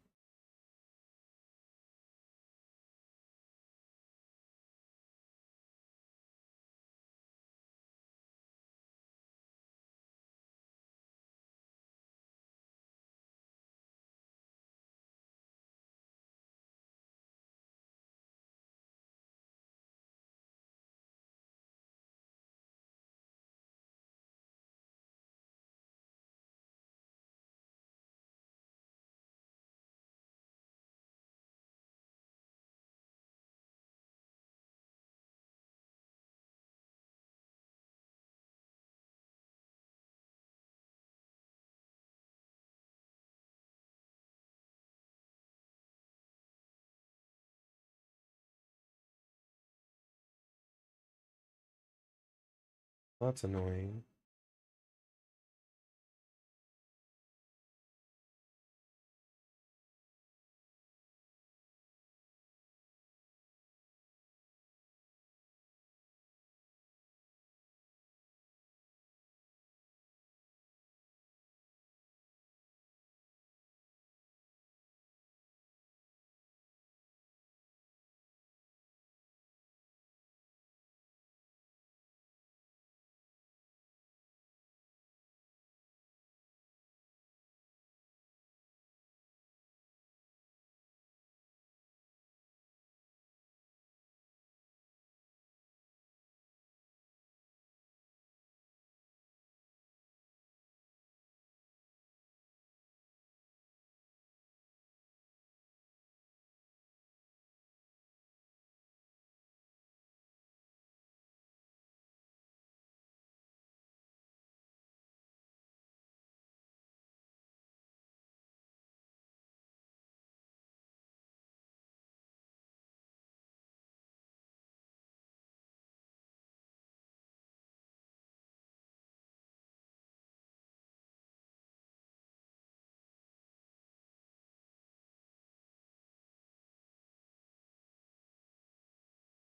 That's annoying.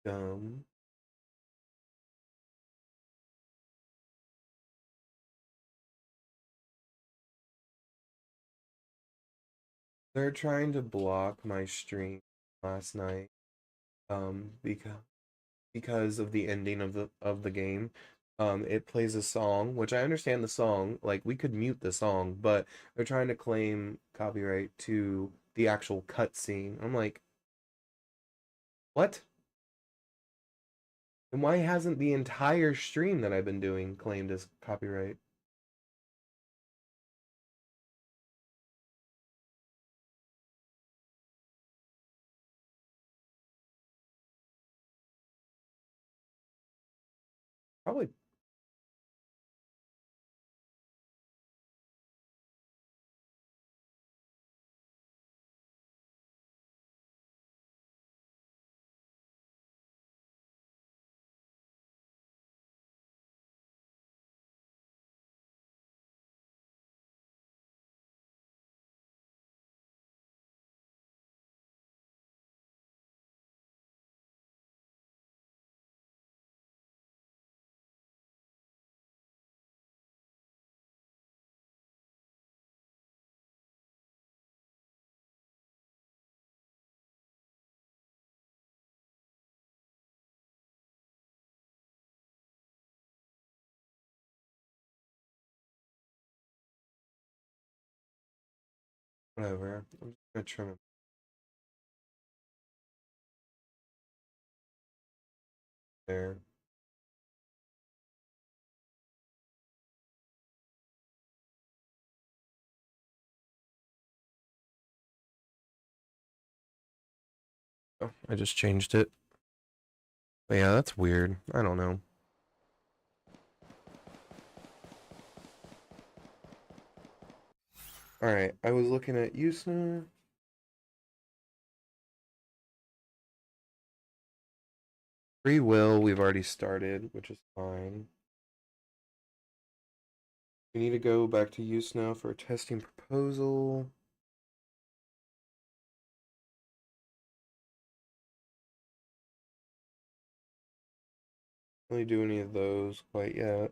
Dumb. They're trying to block my stream last night, because of the ending of the game. It plays a song, which I understand the song, like we could mute the song, but they're trying to claim copyright to the actual cutscene. I'm like, what? And why hasn't the entire stream that I've been doing claimed as copyright? Probably. Whatever. I'm just gonna trim it. There. Oh, I just changed it. But yeah, that's weird. I don't know. Alright, I was looking at Yusna. Free will, we've already started, which is fine. We need to go back to use now for a testing proposal. Really do any of those quite yet.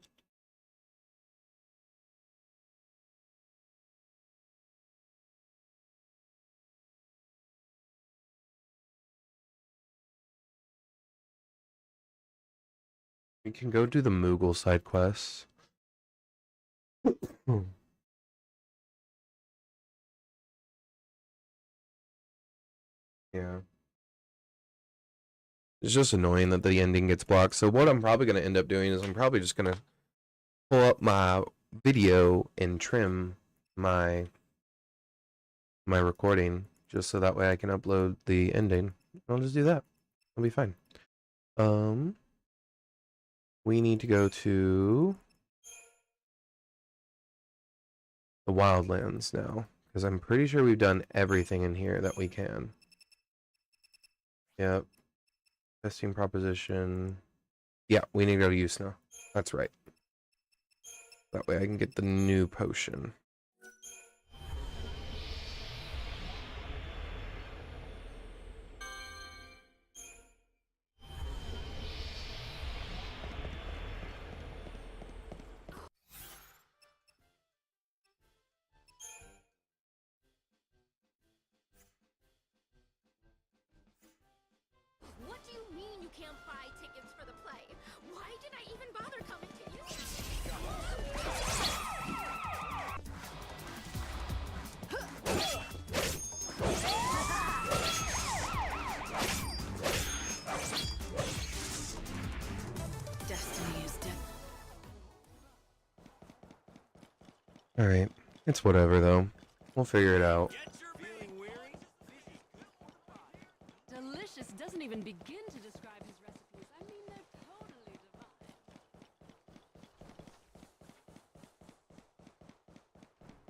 We can go do the Moogle side quests. Yeah. It's just annoying that the ending gets blocked. So what I'm probably going to end up doing is I'm probably just going to pull up my video and trim my recording just so that way I can upload the ending. I'll just do that. It'll be fine. We need to go to the Wildlands now, because I'm pretty sure we've done everything in here that we can. Yep. Testing proposition. Yeah, we need to go to use now. That's right. That way I can get the new potion. What do you mean you can't buy tickets for the play? Why did I even bother coming to you? Destiny is dead. Alright. It's whatever, though. We'll figure it out. Delicious doesn't even begin to describe his recipes. I mean, they're totally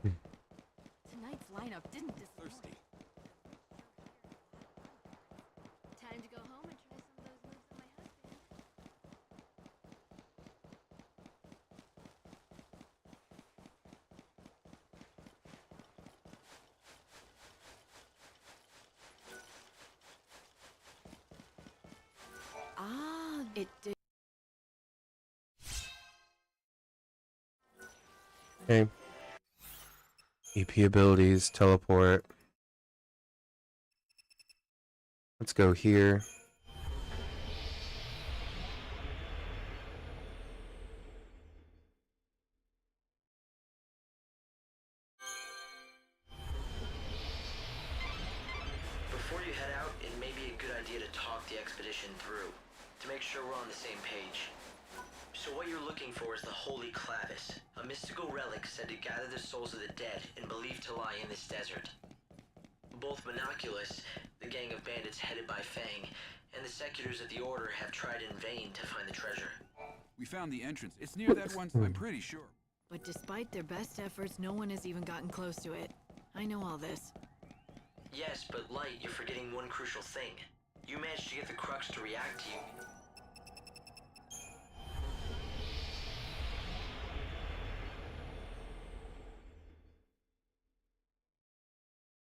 divine. Tonight's lineup didn't disappoint. Time to go home and try some of those moves on my husband. Ah, it did. Okay. EP abilities, teleport. Let's go here. idea to talk the expedition through, to make sure we're on the same page. So what you're looking for is the Holy Clavis, a mystical relic said to gather the souls of the dead and believed to lie in this desert. Both Monoculus, the gang of bandits headed by Fang, and the Secutors of the Order have tried in vain to find the treasure. We found the entrance. It's near that one, I'm pretty sure. But despite their best efforts, no one has even gotten close to it. I know all this. Yes, but Light, you're forgetting one crucial thing. You managed to get the Crux to react to you.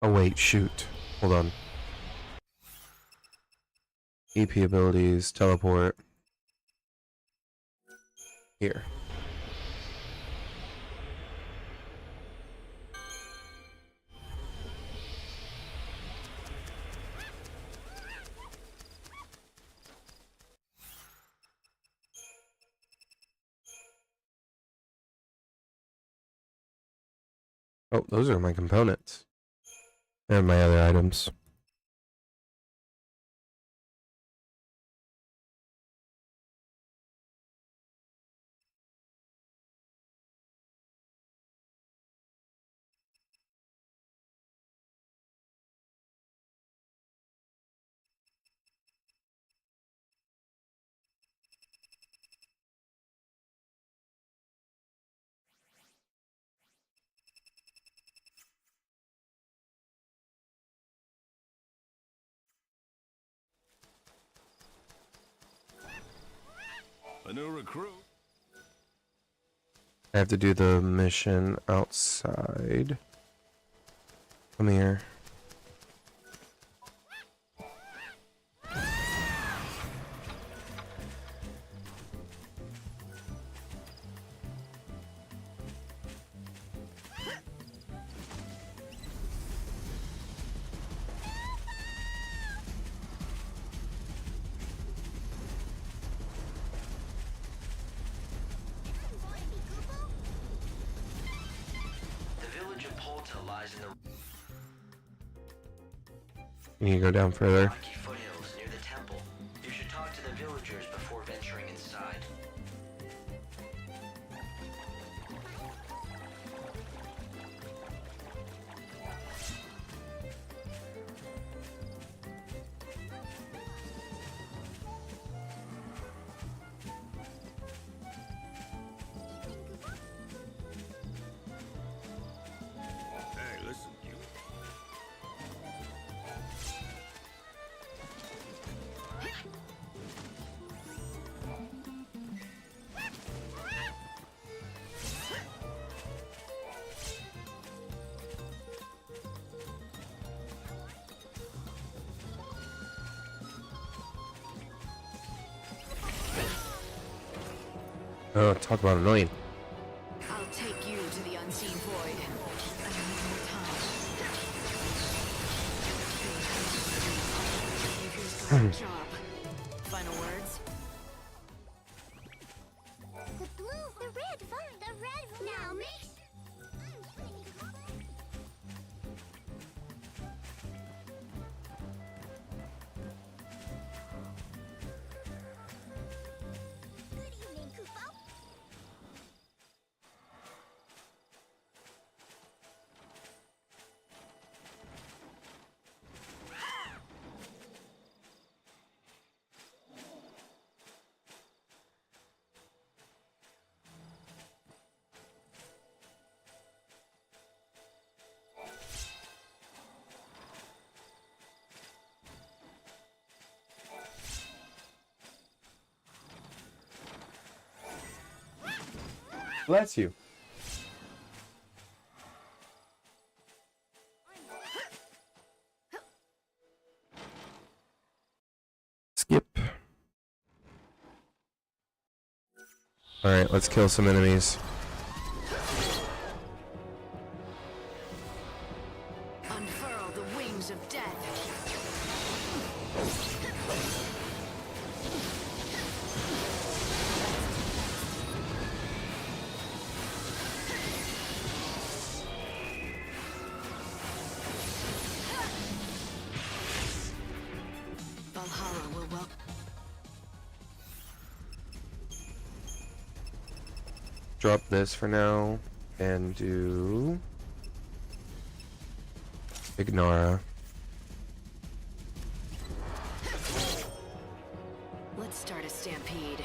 Oh wait, shoot. Hold on. EP abilities, teleport. Here. Oh, those are my components. And my other items. A new recruit. I have to do the mission outside. Come here. You need to go down further. Rocky foothills near the temple. You should talk to the villagers before venturing inside. Hey, listen, you. Oh, talk about annoying. I'll take you to the unseen void. I need more time. Behavior's got a job. Final words? The blue, the red, fine. The red, now mix. Good evening, Kupo. Bless you. Skip. Alright, let's kill some enemies. Unfurl the wings of death. drop this for now and do Ignara. Let's start a stampede.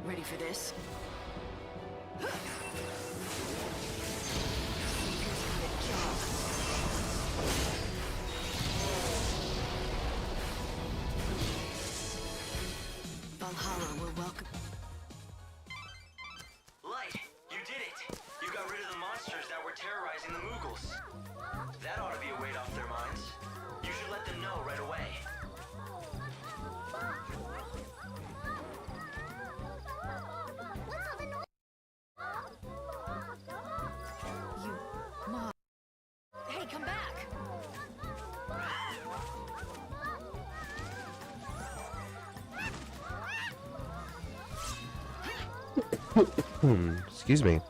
Ready for this? Valhalla will welcome. Light, you did it! You got rid of the monsters that were terrorizing the Mughals. That ought to be a weight off their minds. You should let them know right away. Hey, come back! Excuse me.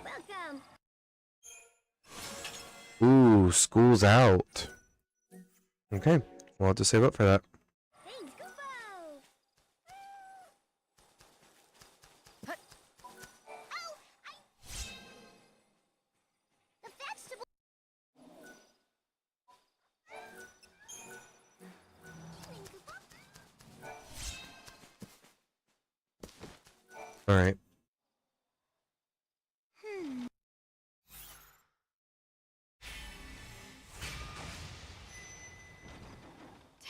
Welcome. Ooh, school's out. Okay, we'll have to save up for that. Thanks, Kupo. The vegetable. All right.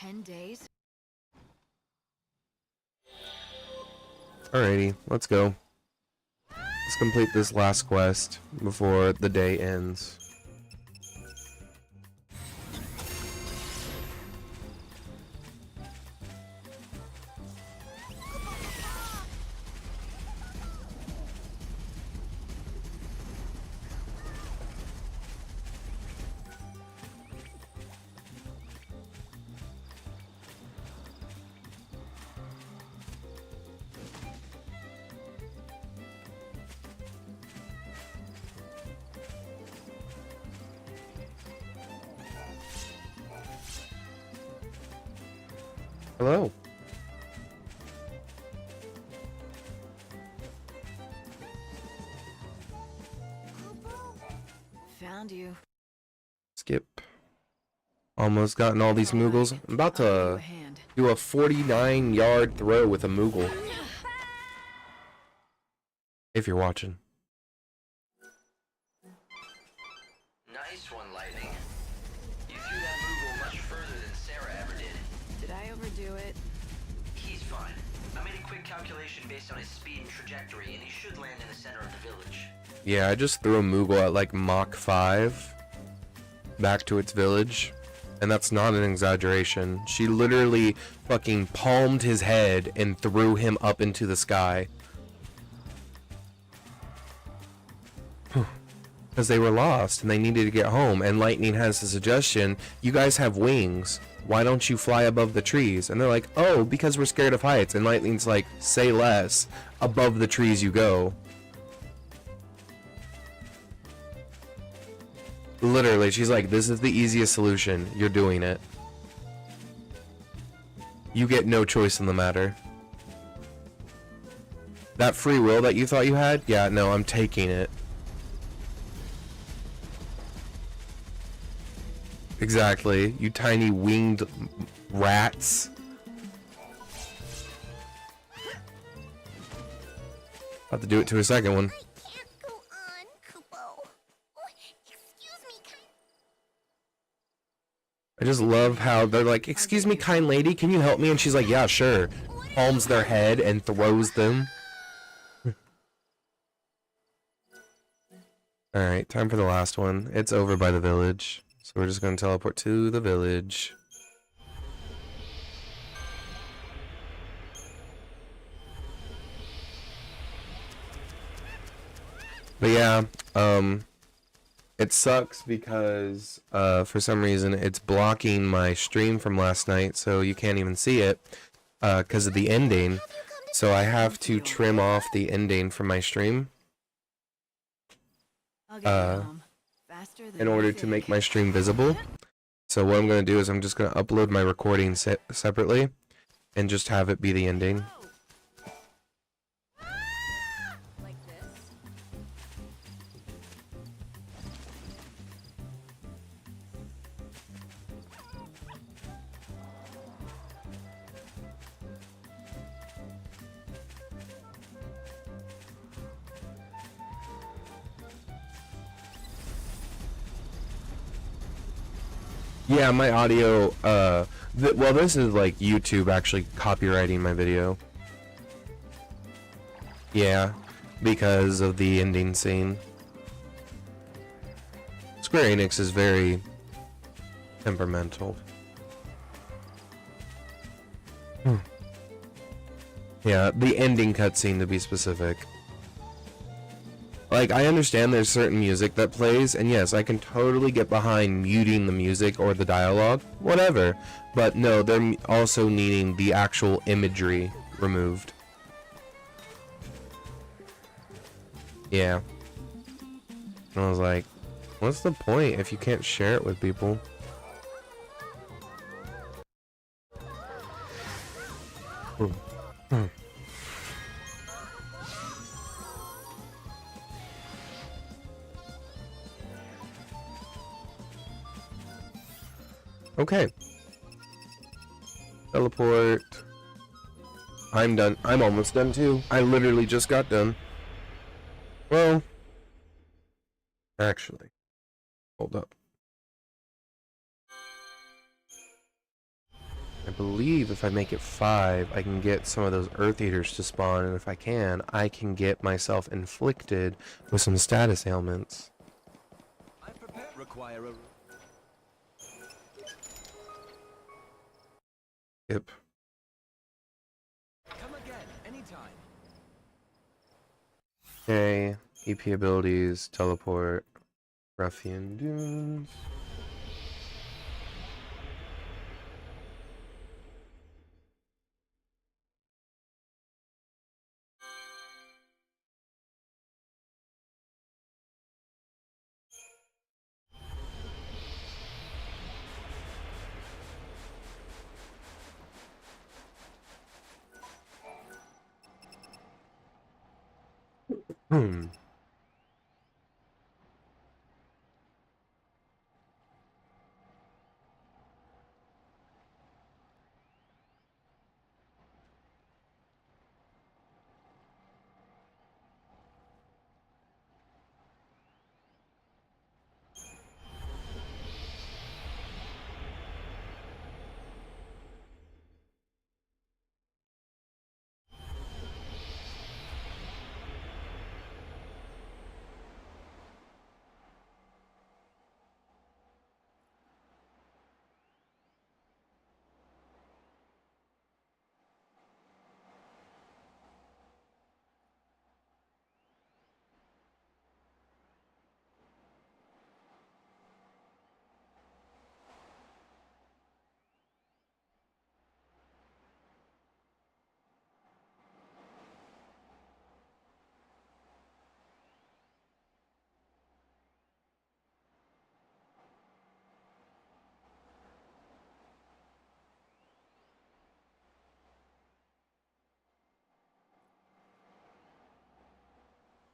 10 days? Alrighty, let's go. Let's complete this last quest before the day ends. Hello. Found you. Skip. Almost gotten all these Mughals. I'm about to do a 49-yard throw with a Mughal. If you're watching. Nice one, Lightning. You threw that Moogle much further than Sarah ever did. Did I overdo it? He's fine. I made a quick calculation based on his speed and trajectory, and he should land in the center of the village. Yeah, I just threw a Moogle at like Mach 5 back to its village. And that's not an exaggeration. She literally fucking palmed his head and threw him up into the sky. Because they were lost and they needed to get home. And Lightning has a suggestion. You guys have wings. Why don't you fly above the trees? And they're like, oh, because we're scared of heights. And Lightning's like, say less. Above the trees you go. Literally, she's like, this is the easiest solution. You're doing it. You get no choice in the matter. That free will that you thought you had? Yeah, no, I'm taking it. Exactly. You tiny winged rats. About to do it to a second one. I just love how they're like, "Excuse me, kind lady, can you help me?" And she's like, "Yeah, sure." Palms their head and throws them. Alright, time for the last one. It's over by the village. So we're just going to teleport to the village. But yeah, it sucks because for some reason it's blocking my stream from last night, so you can't even see it because of the ending. So I have to trim off the ending from my stream in order to make my stream visible. So what I'm going to do is I'm just going to upload my recording separately and just have it be the ending. Yeah, my audio, well, this is like YouTube actually copywriting my video. Yeah, because of the ending scene. Square Enix is very temperamental. Yeah, the ending cutscene to be specific. Like, I understand there's certain music that plays, and yes, I can totally get behind muting the music or the dialogue, whatever. But no, they're also needing the actual imagery removed. Yeah. And I was like, what's the point if you can't share it with people? Okay. Teleport. I'm done. I'm almost done too. I literally just got done. Well, actually, hold up. I believe if I make it 5, I can get some of those Earth Eaters to spawn, and if I can get myself inflicted with some status ailments. Require a... Yep. Come again, anytime. Okay, EP abilities, teleport, Ruffian Dunes.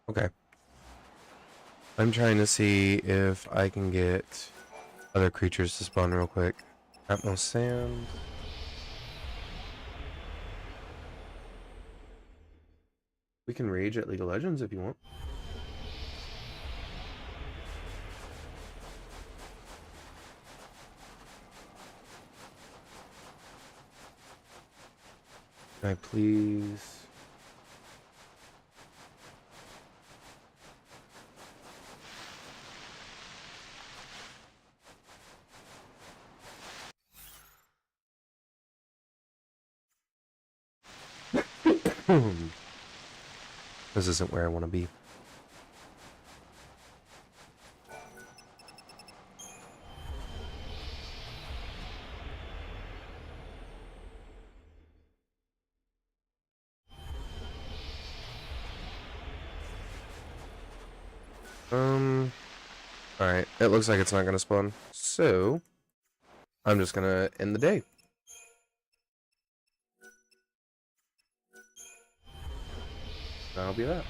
Okay. I'm trying to see if I can get other creatures to spawn real quick. Atmos Sand. We can rage at League of Legends if you want. Can I please? This isn't where I want to be. Alright, it looks like it's not gonna spawn. So, I'm just gonna end the day. That'll be that.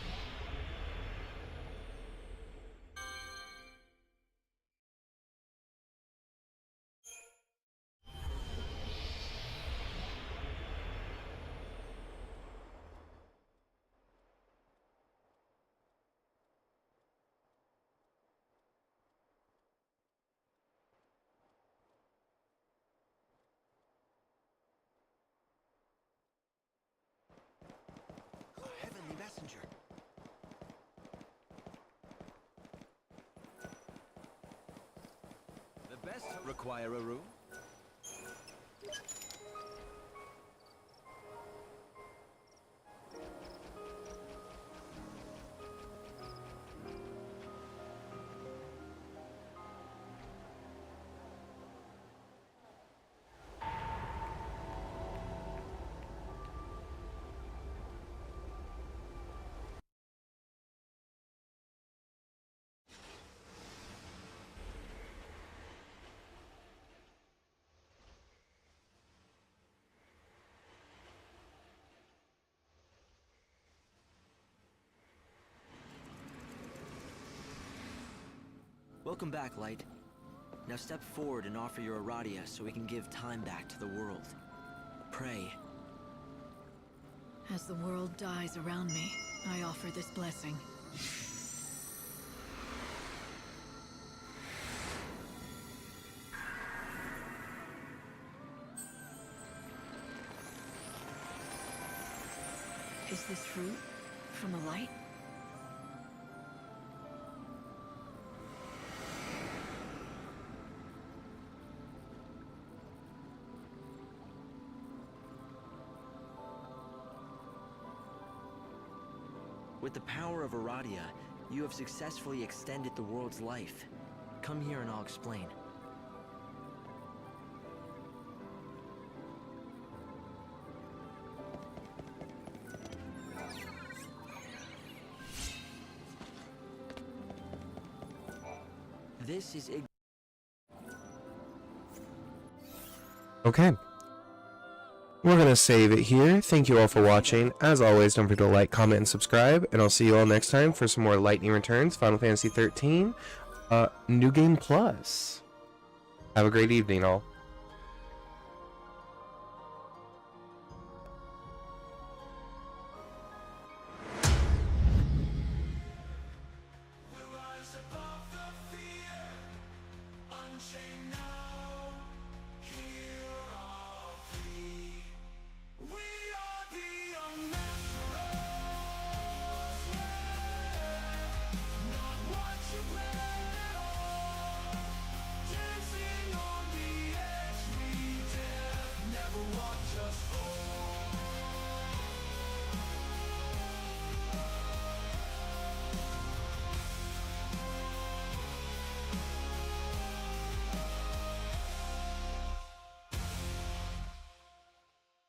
Heavenly messenger. The best require a room. Welcome back, Light. Now step forward and offer your Aradia so we can give time back to the world. Pray. As the world dies around me, I offer this blessing. Is this fruit from the light? With the power of Aradia, you have successfully extended the world's life. Come here and I'll explain. This is Okay. We're going to save it here. Thank you all for watching. As always, don't forget to like, comment, and subscribe. And I'll see you all next time for some more Lightning Returns, Final Fantasy XIII, New Game Plus. Have a great evening, all.